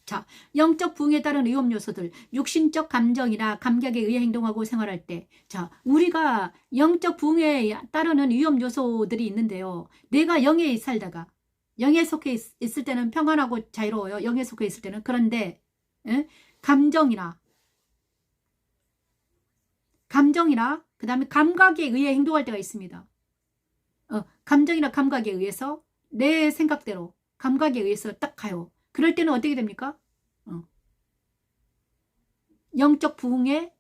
자, 영적 부흥에 따른 위험 요소들, 육신적 감정이나 감각에 의해 행동하고 생활할 때, 자, 우리가 영적 부흥에 따르는 위험 요소들이 있는데요. 내가 영에 살다가 영에 속해 있을 때는 평안하고 자유로워요. 영에 속해 있을 때는. 그런데 감정이나 그 다음에 감각에 의해 행동할 때가 있습니다. 감정이나 감각에 의해서 내 생각대로 감각에 의해서 딱 가요. 그럴 때는 어떻게 됩니까? 영적 부흥이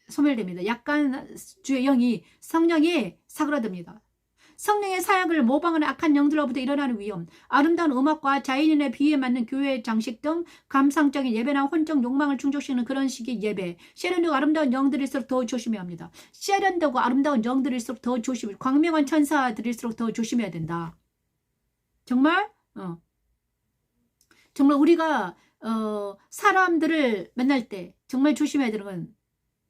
소멸됩니다. 약간 주의 성령이 사그라듭니다. 성령의 사역을 모방하는 악한 영들로부터 일어나는 위험, 아름다운 음악과 자연인의 비유에 맞는 교회의 장식 등 감상적인 예배나 혼적 욕망을 충족시키는 그런 식의 예배, 세련되고 아름다운 영들일수록 더 조심해야 합니다. 세련되고 아름다운 영들일수록 더 조심해야, 광명한 천사들일수록 더 조심해야 된다. 정말 우리가 사람들을 만날 때 정말 조심해야 되는 건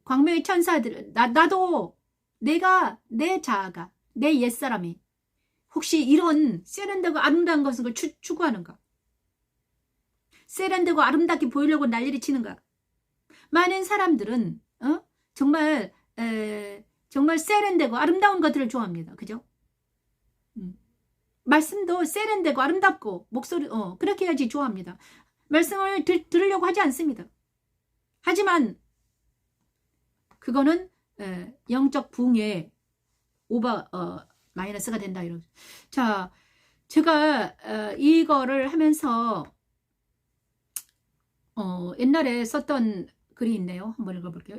광명의 천사들, 나도 내가 내 자아가 내 옛사람이 혹시 이런 세련되고 아름다운 것을 추구하는가? 세련되고 아름답게 보이려고 난리를 치는가? 많은 사람들은 정말 세련되고 아름다운 것들을 좋아합니다. 그죠? 말씀도 세련되고 아름답고 목소리 그렇게 해야지 좋아합니다. 말씀을 들으려고 하지 않습니다. 하지만 그거는 영적 부흥에 마이너스가 된다. 이런. 자, 제가 이거를 하면서 옛날에 썼던 글이 있네요. 한번 읽어볼게요.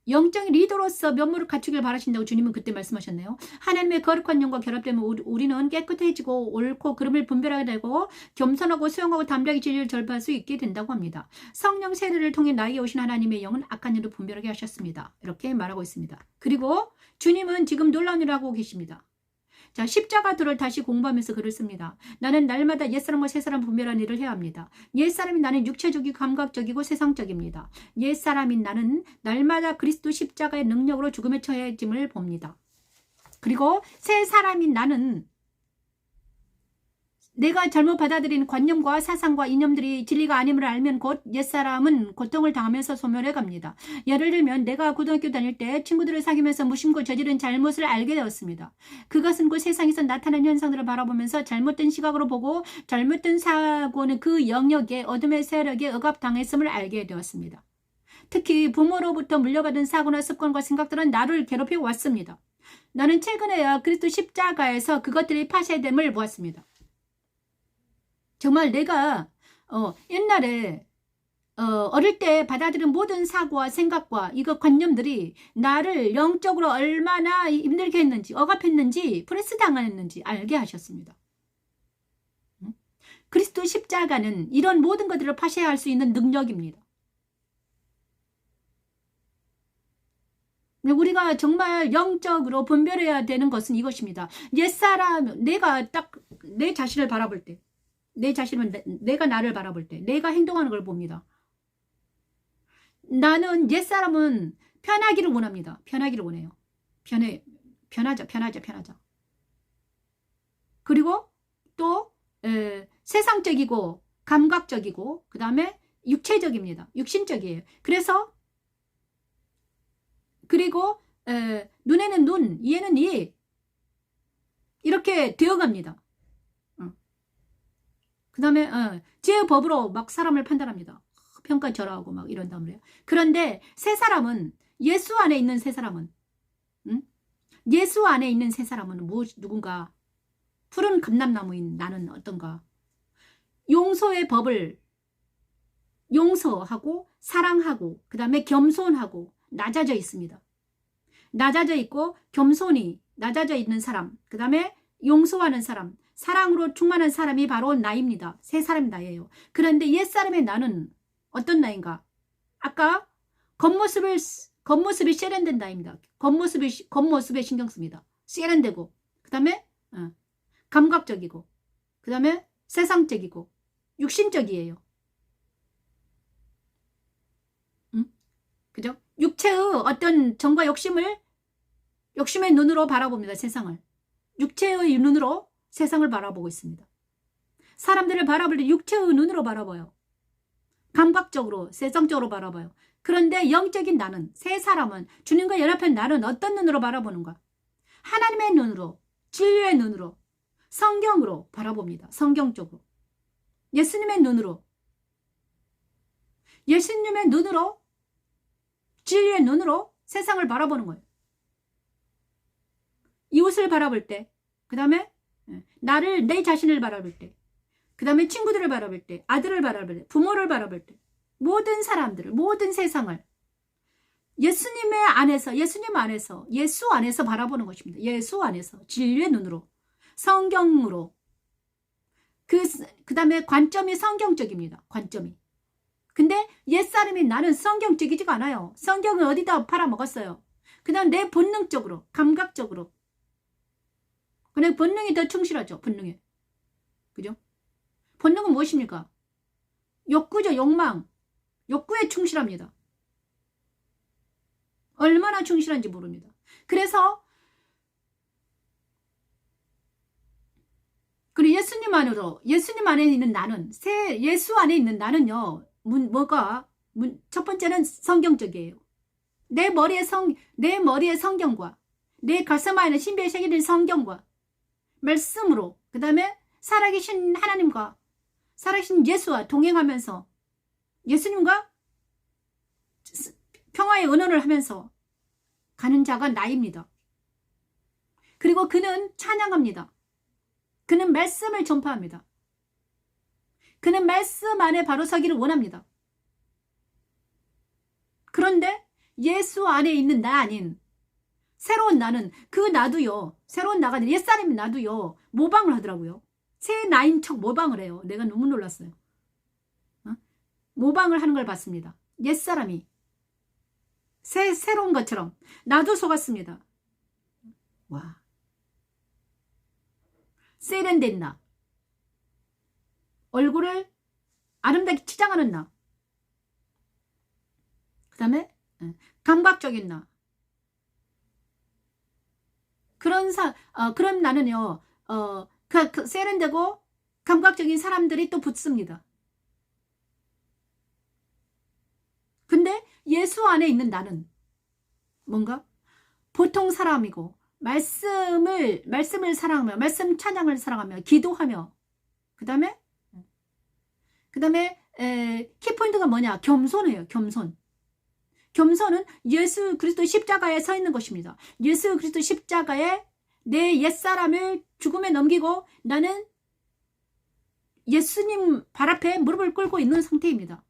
영적인 리더로서 면모를 갖추길 바라신다고 주님은 그때 말씀하셨네요. 하나님의 거룩한 영과 결합되면 우리는 깨끗해지고 옳고 그름을 분별하게 되고 겸손하고 수용하고 담대하게 진리를 전파할 수 있게 된다고 합니다. 성령 세례를 통해 나에게 오신 하나님의 영은 악한 일을 분별하게 하셨습니다. 이렇게 말하고 있습니다. 그리고 주님은 지금 놀라운 일을 하고 계십니다. 자, 십자가들을 다시 공부하면서 글을 씁니다. 나는 날마다 옛사람과 새사람 분별하는 일을 해야 합니다. 옛사람인 나는 육체적이고 감각적이고 세상적입니다. 옛사람인 나는 날마다 그리스도 십자가의 능력으로 죽음에 처해짐을 봅니다. 그리고 새사람인 나는 내가 잘못 받아들인 관념과 사상과 이념들이 진리가 아님을 알면 곧 옛사람은 고통을 당하면서 소멸해 갑니다. 예를 들면 내가 고등학교 다닐 때 친구들을 사귀면서 무심코 저지른 잘못을 알게 되었습니다. 그것은 그 세상에서 나타나는 현상들을 바라보면서 잘못된 시각으로 보고 잘못된 사고는 그 영역에 어둠의 세력에 억압당했음을 알게 되었습니다. 특히 부모로부터 물려받은 사고나 습관과 생각들은 나를 괴롭혀 왔습니다. 나는 최근에야 그리스도 십자가에서 그것들이 파쇄됨을 보았습니다. 정말 내가 옛날에 어릴 때 받아들인 모든 사고와 생각과 이거 관념들이 나를 영적으로 얼마나 힘들게 했는지, 억압했는지, 프레스 당했는지 알게 하셨습니다. 그리스도 십자가는 이런 모든 것들을 파쇄할 수 있는 능력입니다. 우리가 정말 영적으로 분별해야 되는 것은 이것입니다. 옛사람, 내가 딱 내 자신을 바라볼 때, 내 자신은 내가 나를 바라볼 때, 내가 행동하는 걸 봅니다. 나는 옛사람은 편하기를 원합니다. 편하기를 원해요. 편하자. 그리고 또 세상적이고 감각적이고 그 다음에 육체적입니다. 육신적이에요. 그리고 눈에는 눈, 이에는 이 이렇게 되어갑니다. 그 다음에 제 법으로 막 사람을 판단합니다. 평가절하하고 막 이런단 말이에요. 그런데 새 사람은 예수 안에 있는 새 사람은 예수 안에 있는 새 사람은 누군가 푸른 감람나무인 나는 어떤가 용서의 법을 용서하고 사랑하고 그 다음에 겸손하고 낮아져 있습니다. 낮아져 있고 겸손이 낮아져 있는 사람 그 다음에 용서하는 사람 사랑으로 충만한 사람이 바로 나입니다. 새 사람이 나예요. 그런데 옛사람의 나는 어떤 나인가? 아까 겉모습이 세련된 나입니다. 겉모습에 신경 씁니다. 세련되고 그 다음에 감각적이고 그 다음에 세상적이고 육신적이에요. 그죠? 육체의 어떤 정과 욕심의 눈으로 바라봅니다. 세상을. 육체의 눈으로 세상을 바라보고 있습니다. 사람들을 바라볼 때 육체의 눈으로 바라봐요. 감각적으로, 세상적으로 바라봐요. 그런데 영적인 나는, 새 사람은, 주님과 연합한 나는 어떤 눈으로 바라보는가? 하나님의 눈으로, 진리의 눈으로, 성경으로 바라봅니다. 성경적으로. 예수님의 눈으로, 진리의 눈으로 세상을 바라보는 거예요. 이웃을 바라볼 때, 그 다음에 내 자신을 바라볼 때, 그 다음에 친구들을 바라볼 때, 아들을 바라볼 때, 부모를 바라볼 때, 모든 사람들을, 모든 세상을 예수님 안에서, 예수 안에서 바라보는 것입니다. 예수 안에서, 진리의 눈으로, 성경으로. 그 다음에 관점이 성경적입니다. 관점이. 근데 옛사람이 나는 성경적이지가 않아요. 성경을 어디다 팔아먹었어요. 그 다음 내 본능적으로, 감각적으로. 그냥 본능이 더 충실하죠. 본능에. 그죠? 본능은 무엇입니까? 욕구죠. 욕망. 욕구에 충실합니다. 얼마나 충실한지 모릅니다. 그래서 그리고 예수님 안에 있는 나는, 예수 안에 있는 나는요, 첫 번째는 성경적이에요. 내 머리에 성경과, 내 가슴 안에 신비에 새겨진 성경과, 말씀으로, 그 다음에 살아계신 하나님과, 살아계신 예수와 동행하면서, 예수님과 평화의 언어를 하면서 가는 자가 나입니다. 그리고 그는 찬양합니다. 그는 말씀을 전파합니다. 그는 말씀 안에 바로 서기를 원합니다. 그런데 예수 안에 있는 나 아닌 새로운 나는 그 나도요. 새로운 나가 아니라 옛사람인 나도요. 모방을 하더라고요. 새 나인 척 모방을 해요. 내가 너무 놀랐어요. 모방을 하는 걸 봤습니다. 옛사람이 새로운 것처럼 나도 속았습니다. 와. 세련된 나. 얼굴을 아름답게 치장하는 나. 그 다음에 감각적인 나. 그런 나는요, 세련되고 감각적인 사람들이 또 붙습니다. 근데 예수 안에 있는 나는 뭔가 보통 사람이고 말씀을 사랑하며 말씀 찬양을 사랑하며 기도하며 그 다음에 키포인트가 뭐냐? 겸손해요. 겸손은 예수 그리스도 십자가에 서 있는 것입니다. 예수 그리스도 십자가에 내 옛사람을 죽음에 넘기고 나는 예수님 발 앞에 무릎을 꿇고 있는 상태입니다.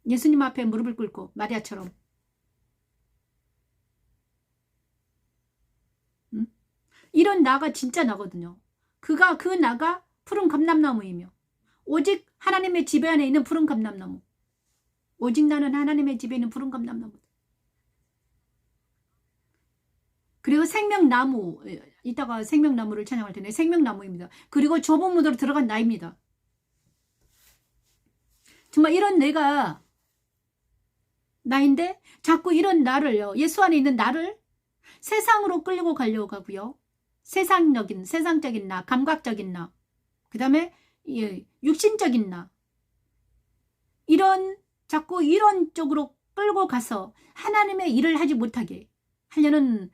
예수님 앞에 무릎을 꿇고 마리아처럼. 이런 나가 진짜 나거든요. 그 나가 푸른 감람나무이며 오직 하나님의 지배 안에 있는 푸른 감람나무. 오직 나는 하나님의 집에 있는 푸른 감람나무. 그리고 생명나무, 이따가 생명나무를 찬양할 텐데 생명나무입니다. 그리고 좁은 문으로 들어간 나입니다. 정말 이런 내가 나인데 자꾸 이런 나를요, 예수 안에 있는 나를 세상으로 끌고 가려고 하고요. 세상적인 나, 감각적인 나, 그 다음에 육신적인 나, 자꾸 이런 쪽으로 끌고 가서 하나님의 일을 하지 못하게 하려는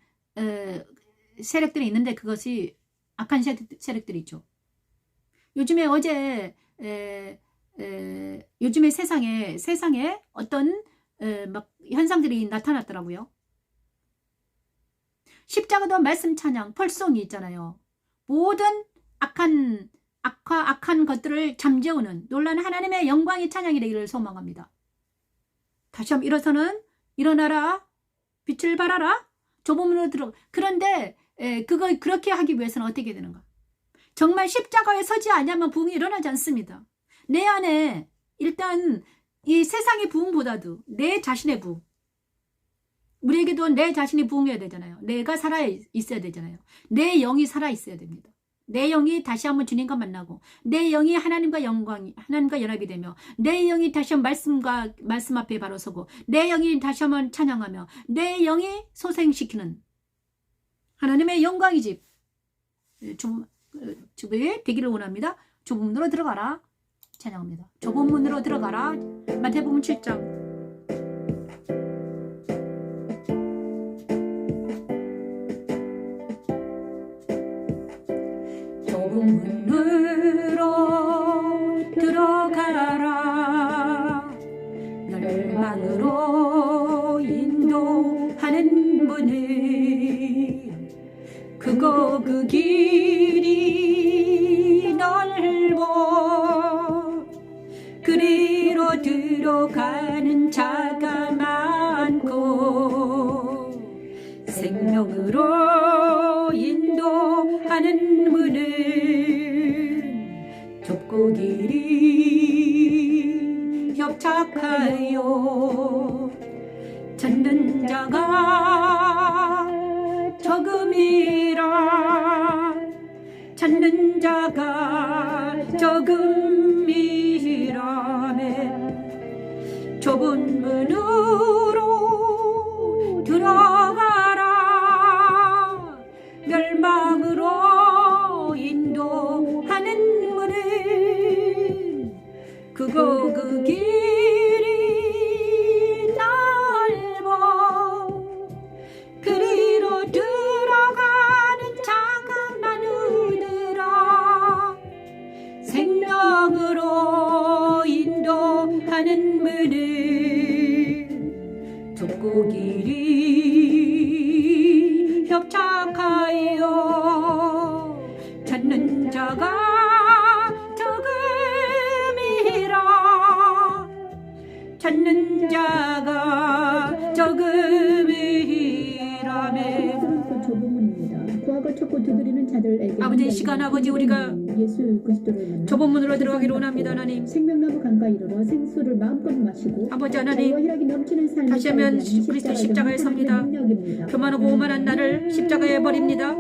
세력들이 있는데 그것이 악한 세력들이 있죠. 요즘에 요즘에 세상에 어떤 막 현상들이 나타났더라고요. 십자가도 말씀 찬양, 펄송이 있잖아요. 모든 악한 것들을 잠재우는 놀라는 하나님의 영광의 찬양이 되기를 소망합니다. 다시 한번 일어서는 일어나라, 빛을 발하라, 좁은 문으로 들어. 그런데 그렇게 하기 위해서는 어떻게 되는가? 정말 십자가에 서지 않으면 부흥이 일어나지 않습니다. 내 안에 일단 이 세상의 부흥보다도 내 자신의 부흥. 우리에게도 내 자신이 부흥해야 되잖아요. 내가 살아 있어야 되잖아요. 내 영이 살아 있어야 됩니다. 내 영이 다시 한번 주님과 만나고 내 영이 하나님과 연합이 되며 내 영이 다시 한번 말씀 앞에 바로 서고 내 영이 다시 한번 찬양하며 내 영이 소생시키는 하나님의 영광의 집에 되기를 원합니다. 좁은 문으로 들어가라. 찬양합니다. 좁은 문으로 들어가라. 마태복음 7장. 좁은 문으로 들어가라. 열망으로 인도하는 문을 그거 그 길이 넓어 그리로 들어가는 자가 많고 생명으로 인도하는 문은 좁고 길이 협착하여 찾는 자가 적음이라 찾는 자가 적음이라매 좁은 문으로 들어가라. 멸망으로 인도하는 문은 그거 그 길이 넓어 그리로 들어가는 자가 많으니라. 생명으로 인도하는 문은 좁고 길이 협착하여 찾는 자가 적음이라 찾는 자가 적음이라매. 좁은 문입니다. 구하고 찾고 두드리는 자들에게 아버지 시간 아버지 우리가 예수 그리스도를 만나 좁은 문으로 들어가기를 원합니다. 하나님 생명나무 강가에 이르러 생수를 마음껏 마시고 아버지 하나님 희락이 넘치는 삶을 다시 하면 살게 하는 그리스도 십자가에 섭니다. 능력입니다. 교만하고 오만한 나를 십자가에 버립니다.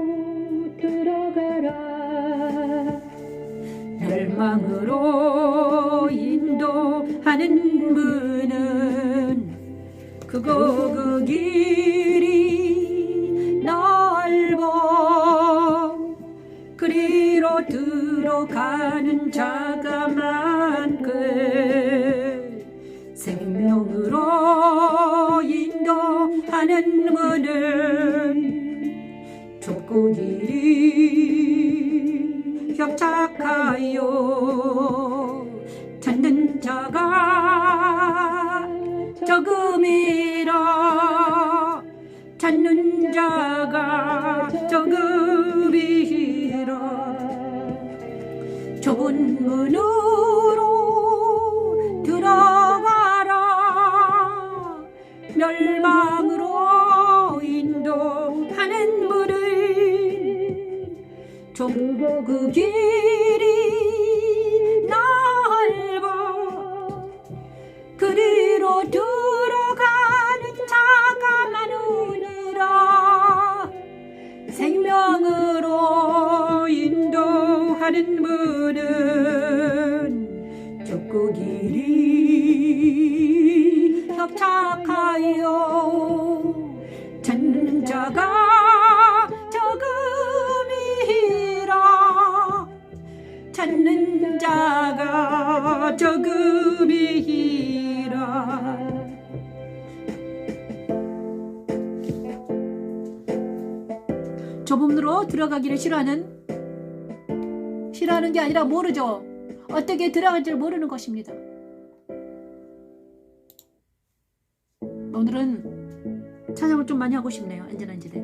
들어가라. 멸망으로 인도하는 문은 그거 그 길이 넓어 그리 그리로 들어가는 자가 많고 생명으로 인도하는 문은 좁고 길이 협착하여 찾는 자가 적음이라 찾는 자가 적음이라 좁은 문으로 들어가라 멸망으로 인도하는 문을 좁고 그 길이 넓어 그리로 들어가는 자가 많으니라 생명으로 인도하는 문은 좁고 길이 협착하여 찾는 자가 적음이라 찾는 자가 적음이라 좁은 문으로 들어가기를 싫어하는 게 아니라 모르죠. 어떻게 들어갈지 모르는 것입니다. 오늘은 찬양을 좀 많이 하고 싶네요. 안전한 지대.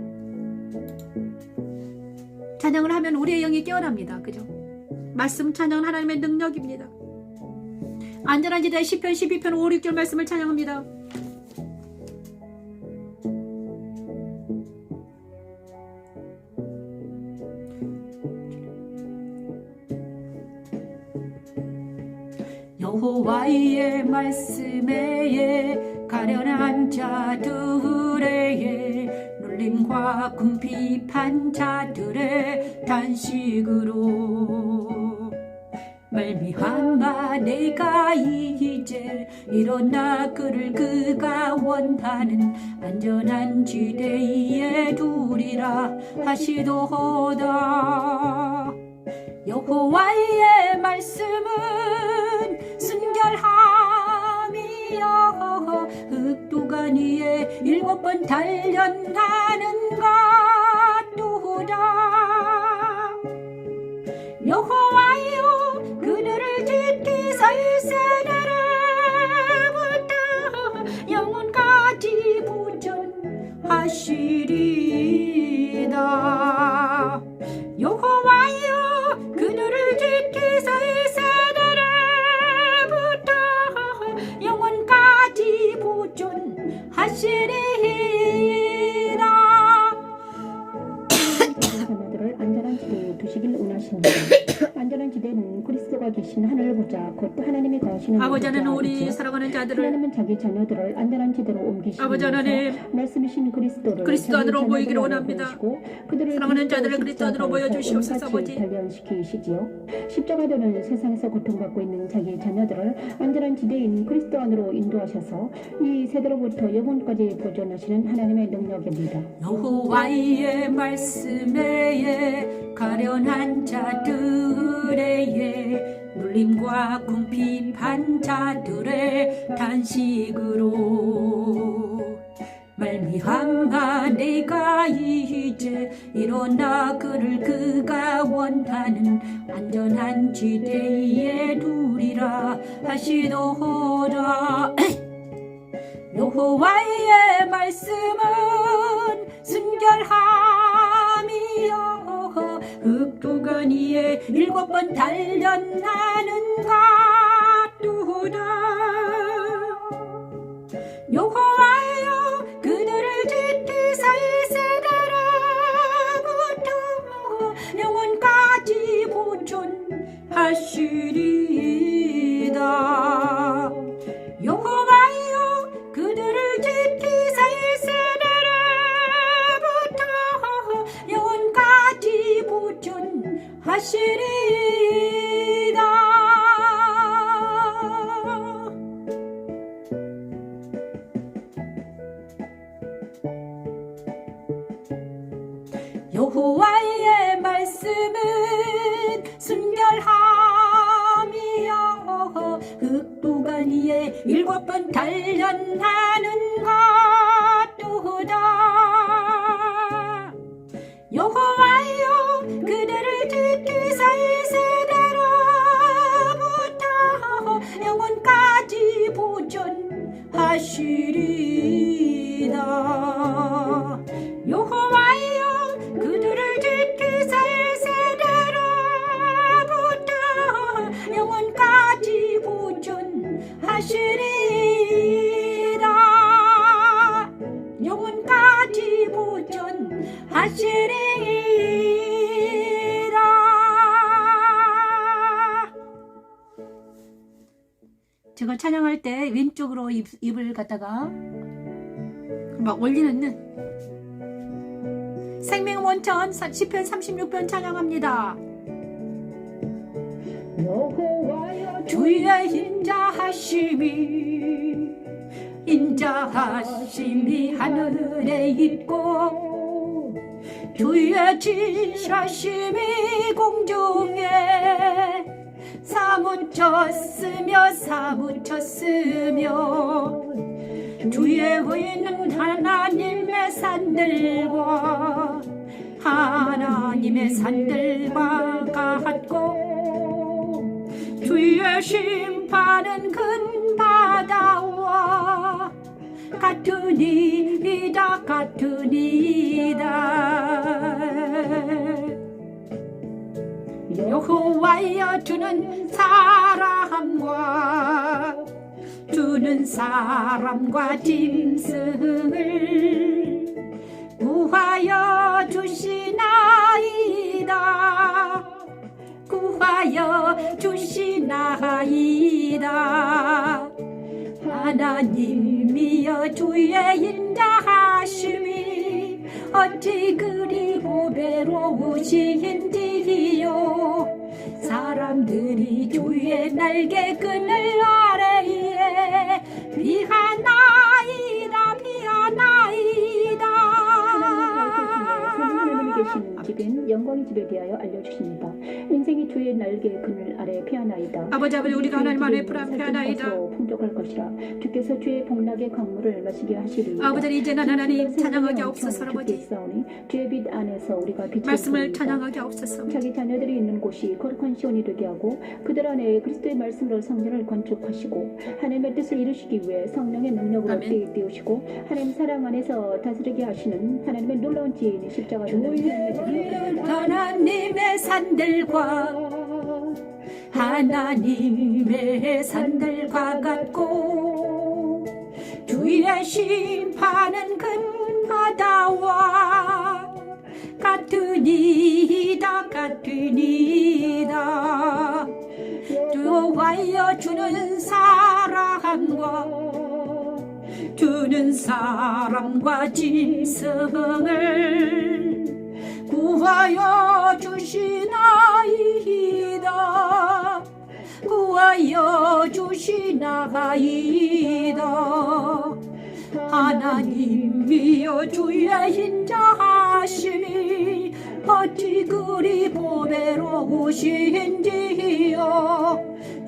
찬양을 하면 우리의 영이 깨어납니다. 그죠? 말씀 찬양은 하나님의 능력입니다. 안전한 지대 시편 12편 5, 6절 말씀을 찬양합니다. 여호와의 말씀에 가련한 자들의 놀림과 궁핍한 자들의 단식으로 말미암아 내가 이제 일어나 그를 그가 원하는 안전한 지대에 두리라 하시도다. 여호와의 말씀은 순결함이여 흑도간 위에 7번 단련하는 것도다. 여호와여 그들을 지키사 일세대로부터 영원까지 보존하시리다. 여호와여 그들을 지키사 일세대로부터 영원까지 보존하시리라. 자녀들을 안전한 지대에 두시길 원하십니다. 안전한 지대는 그리스도가 계신 하늘을 보자 곧 하나님이 거하시는 아버지는 우리 사랑하는 자들을 하나님은 자기 자녀들을 안전한 지대로 옮기시면서 아버지 하나님 말씀이신 그리스도를 그리스도 안으로 모이기를 원합니다. 그들을 사랑하는 자들을 그리스도 안으로 모여주시옵소서. 아버지 단련시키시지요. 십자가도는 세상에서 고통받고 있는 자기 자녀들을 안전한 지대인 그리스도 안으로 인도하셔서 이 세대로부터 영원까지 보존하시는 하나님의 능력입니다. 여호와의 말씀에 가련한 자들의 눌림과 궁핍한 자들의 단식으로 말미암아 내가 이제 일어나 그를 그가 원하는 안전한 지대에 두리라 하시도다. 여호와의 말씀은 순결함이여 흑도간 위에 7번 단련하는 것도다. 여호와여 그들을 지키사 일세대로부터 영원까지 보존하시리다. 여호와여 그들을 지키사 일세대로부터 영원까지 보존하시리다. 여호와의 말씀은 꽃은 단련하는 것도다. 여호와여 그들을 지키사 세대로부터 영원까지 보존하시리이다. 여호와여 그들을 지키사 세대로부터 영원까지 보존하시리이다. 영원까지 보존하시리이다. 제가 찬양할 때 왼쪽으로 입을 갖다가 막 올리는 생명 원천 시편 36편 찬양합니다. 주의 인자하심이 하늘에 있고 주의 지시하심이 공중에 사무쳤으며 주의 의는 하나님의 산들과 같고 주의 심판은 큰 바다와 같으니이다. 여호와여 주는 사람과 짐승을 구하여 주시나이다. 하나님이여 주의 인자하심이 어찌 그리 고배로우신지요. 사람들이 주의 날개 그늘 아래에 피하나이다. 지금 영광의 집에 대하여 알려주십니다. 인생이 주의 날개 그늘 아래 피하나이다. 아버지 우리가 하나님 안에 피하나이다. 풍족할 것이라. 주께서 주의 복락의 강물을 마시게 하시리. 아버지 이제는 하나님 찬양하게 없소서. 아버지 주의 빛 안에서 우리가 빛을 말씀을 찬양하게 없소서. 자기 자녀들이 있는 곳이 거룩한 시온이 되게 하고 그들 안에 그리스도의 말씀으로 성전을 건축하시고 하나님의 뜻을 이루시기 위해 성령의 능력으로 띄우시고 하나님 사랑 안에서 다스리게 하시는 하나님의 놀라운 지혜인 십자가 하나님의 산들과 같고 주의 심판은 큰 바다와 같으니이다. 여호와여 주는 사람과 짐승을 구하여 주시나이다. 하나님이여 주의 인자하심이 어찌 그리 보배로우신지요.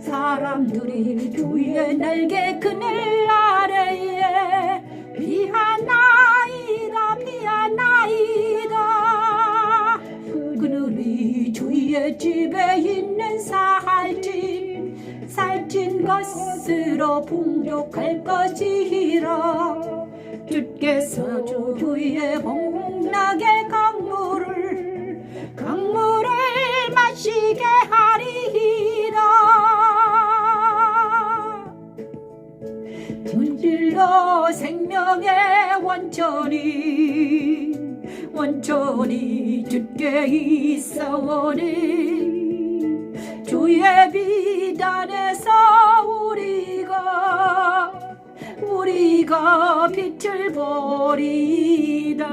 사람들이 주의 날개 그늘 아래에 피하나이다. 그늘이 주의 집에 있는 살찐 것으로 풍족할 것이라. 주께서 주의 복락의 강물을 마시게 하리이다. 진실로 생명의 원천이 주께 있사오니 주의 비단에서 우리가 빛을 보리다.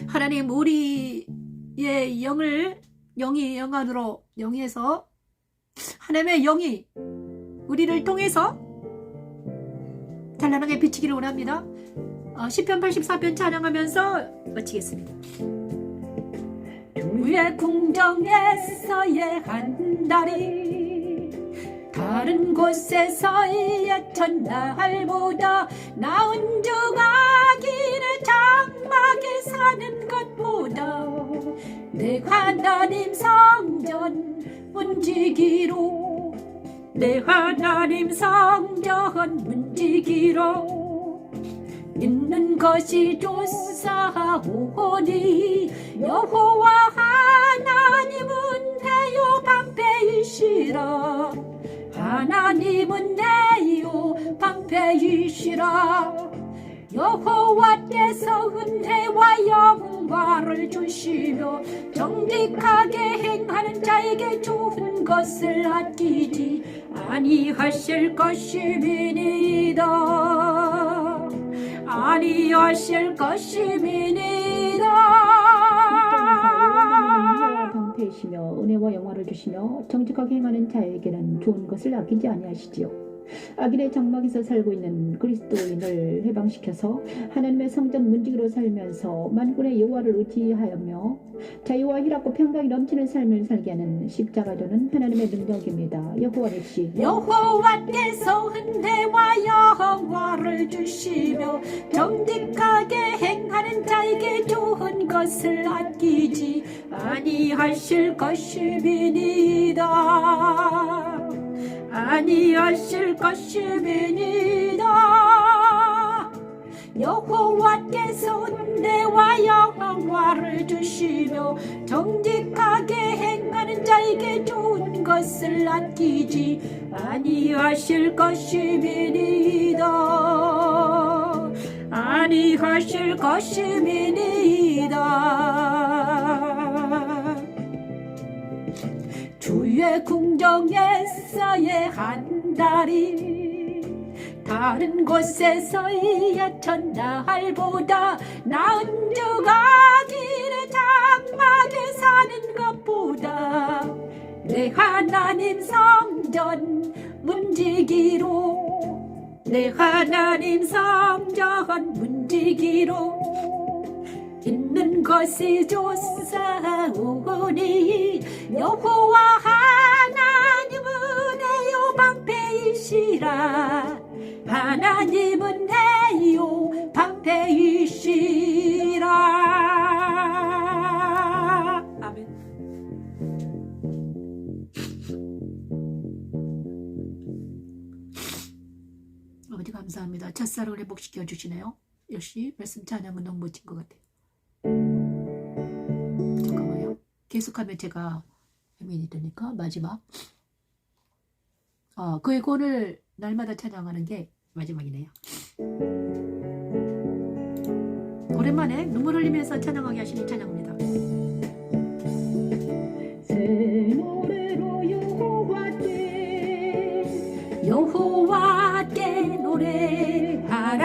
하나님 우리의 영이 영에서 하나님의 영이 우리를 통해서 찬란하게 비치기를 원합니다. 시편 84편 찬양하면서 마치겠습니다. 주의 궁정에서의 한 달이 다른 곳에서의 첫날보다 나은 중 아기를 장막에 사는 것보다 내 하나님 성전 문지기로 내 하나님 성전 문지기로 있는 것이 좋사오니 여호와 하나님은 내요 방패이시라 하나님은 내요 방패이시라 여호와께서 은혜와 영광을 주시며 정직하게 행하는 자에게 좋은 것을 아끼지 아니하실 것임이니이다 아니하실 것임이니이다 방패이시며 은혜와 영화를 주시며 정직하게 행하는 자에게는 좋은 것을 아끼지 아니하시지요. 악인의 장막에서 살고 있는 그리스도인을 해방시켜서 하나님의 성전 문지기로 살면서 만군의 여호와를 의지하며 자유와 희락과 평강이 넘치는 삶을 살게 하는 십자가도는 하나님의 능력입니다. 여호와 넷시 여호와께서 은혜와 영화를 주시며 정직하게 행하는 자에게 좋은 것을 아끼지 아니하실 것임이니이다 아니하실 것임이니이다 여호와께서 은혜와 영화를 주시며 정직하게 행하는 자에게 좋은 것을 아끼지 아니하실 것임이니이다 아니하실 것임이니이다 주의 궁정에서의 한 달이 다른 곳에서의 첫날보다 나은 중 아기를 장막에 사는 것보다 내 하나님 성전 문지기로 내 하나님 성전 문지기로 있는 것이 좋사오니 여호와 하나님은 내요 방패이시라 하나님은 내요 방패이시라 아멘. 아버지 감사합니다. 첫사랑을 회복시켜 주시네요. 역시 말씀 찬양은 너무 멋진 것 같아요. 잠깐만요. 계속하면 제가 헤매이 되니까 마지막 그의 권을 날마다 찬양하는 게 마지막이네요. 오랜만에 눈물 흘리면서 찬양하게 하시는 찬양입니다. 새 노래로 여호와께 노래하라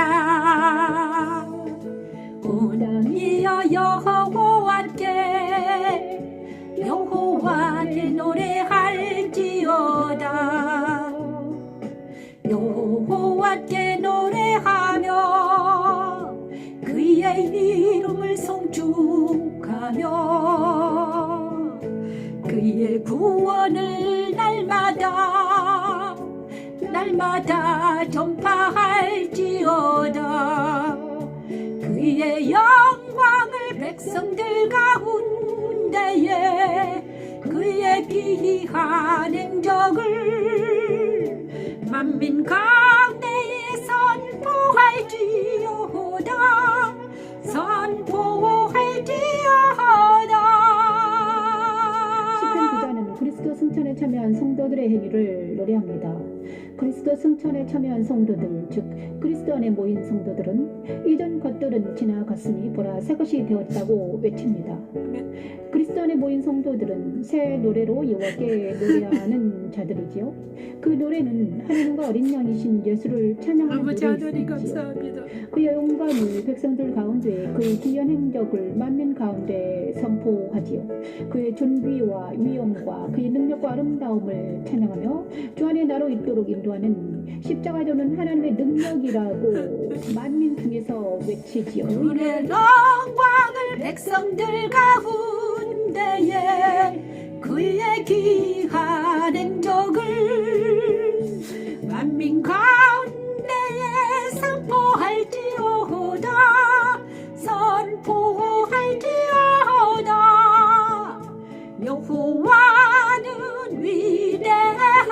온 땅이여 여호와께 노래할지어다 여호와께 노래하며 그의 이름을 송축하며 그의 구원을 날마다 전파할지어다 그의 영광을 백성들 가운데에 그의 기이한 행적을 만민 가운데에 선포할지어다 시편 기자는 그리스도 승천에 참여한 성도들의 행위를 노래합니다. 그리스도 승천에 참여한 성도들, 즉 그리스도 안에 모인 성도들은 이전 것들은 지나갔으니 보라 새 것이 되었다고 외칩니다. 그리스도 안에 모인 성도들은 새 노래로 여호와께 노래하는 자들이지요. 그 노래는 하나님과 어린 양이신 예수를 찬양하는 노래이지요. 그의 영광을 백성들 가운데 그의 기이한 행적을 만민 가운데 선포하지요. 그의 존귀와 위엄과 그의 능력과 아름다움을 찬양하며 주 안에 나로 있도록 인도하는 십자가도는 하나님의 능력이라고 만민 중에서 외치지요. 그의 영광을 백성들 가운데 가운데에 그의 귀한 행적을 만민 가운데에 선포할지어다 여호와는 위대하니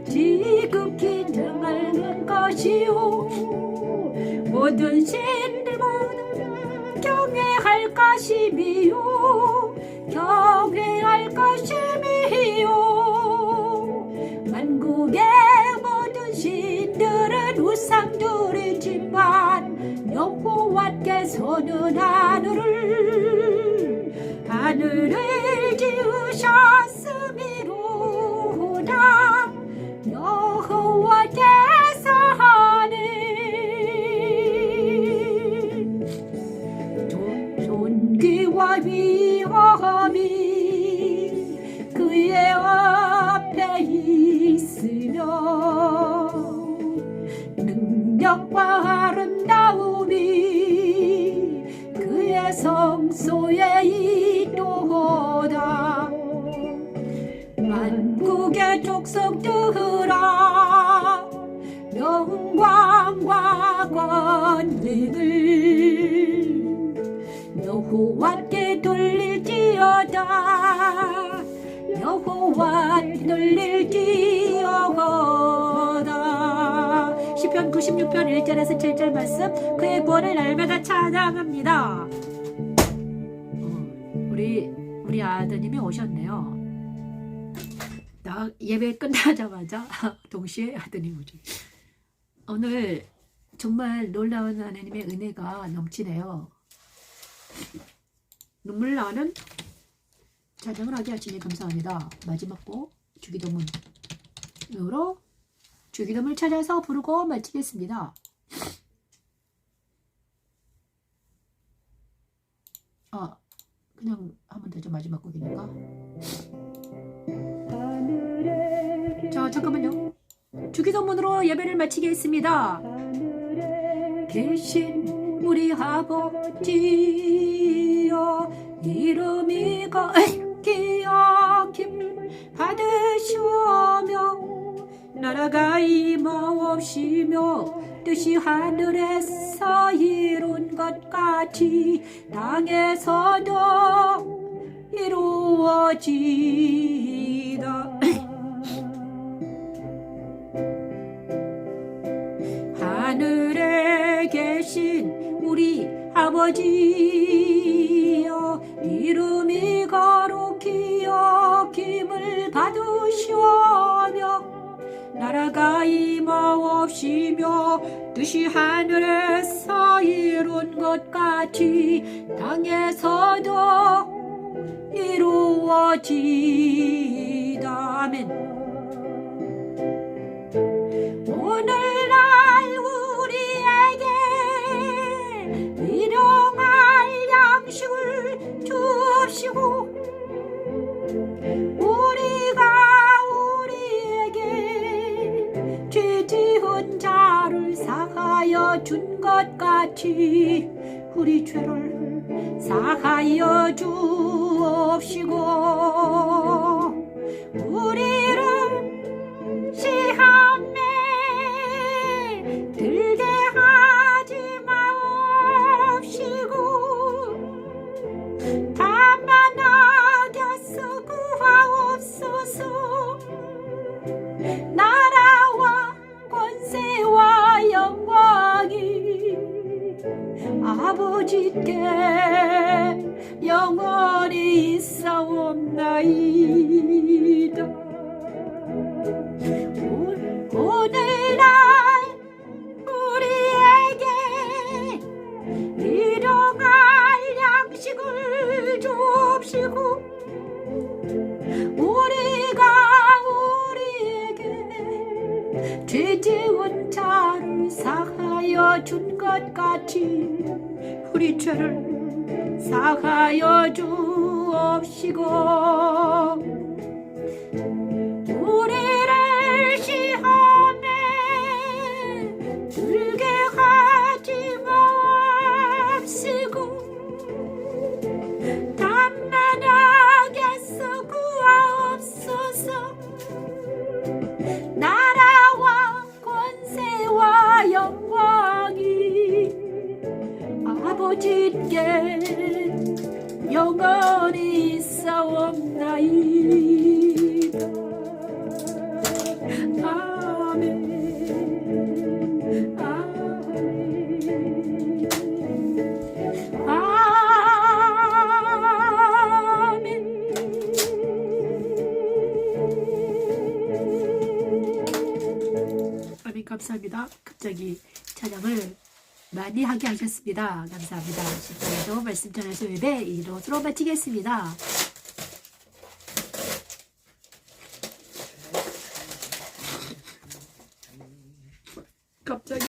지극히 정하는 것이요 모든 신들 모두 경외할 것이미요 경외할 것이미요 만국의 모든 신들은 우상들이지만 여호와께서는 하늘을 지으셨음이로다 여호와께서는 존귀와 위엄이 그의 앞에 있으며 능력과 아름다움이 그의 성소에 있도다 만국의 족속들아 영광과 권능을 여호와께 돌릴지어다 여호와께 돌릴지어다 시편 96편 1절에서 7절 말씀 그의 구원을 날마다 찬양합니다. 우리 아드님이 오셨네요. 나 예배 끝나자마자 동시에 아드님 오죠. 오늘 정말 놀라운 하나님의 은혜가 넘치네요. 눈물 나는 찬양을 하게 하시니 감사합니다. 마지막 곡 주기도문으로 주기도문을 찾아서 부르고 마치겠습니다. 그냥 하면 되죠. 마지막 곡이니까. 자, 잠깐만요. 주기도문으로 예배를 마치겠습니다. 계신 우리 아버지여 이름이 기억임 받으시오며 나라가 임하옵시며 뜻이 하늘에서 이룬 것 같이 땅에서도 이루어지다. 하늘에 계신 우리 아버지여 이름이 거룩히 여김을 받으시오며 나라가 임하옵시며 뜻이 하늘에서 이룬 것 같이 땅에서도 이루어지다. 아멘. 오늘날 우리에게 일용할 양식을 주옵시고 우리가 우리에게 죄 지은 자를 사하여 준 것 같이 우리 죄를 사하여 주옵시고 우리를 시험에 들게 하지 마옵시고 다만 악에서 구하옵소서. 나라와 권세와 영광이 아버지께 영원히 있사옵나이다. 오늘날 우리에게 일용할 양식을 주옵시고 우리가 우리에게 죄 지은 자를 사하여 준 것 같이 우리 죄를 사하여 주옵시고 우리를 시험에 들게 하지 마옵시고 나이다. 아멘. 아멘. 감사합니다. 갑자기 찬양을 많이 하게 하셨습니다. 감사합니다. 지금도 말씀 전해서 예배 이것으로 마치겠습니다. 갑자기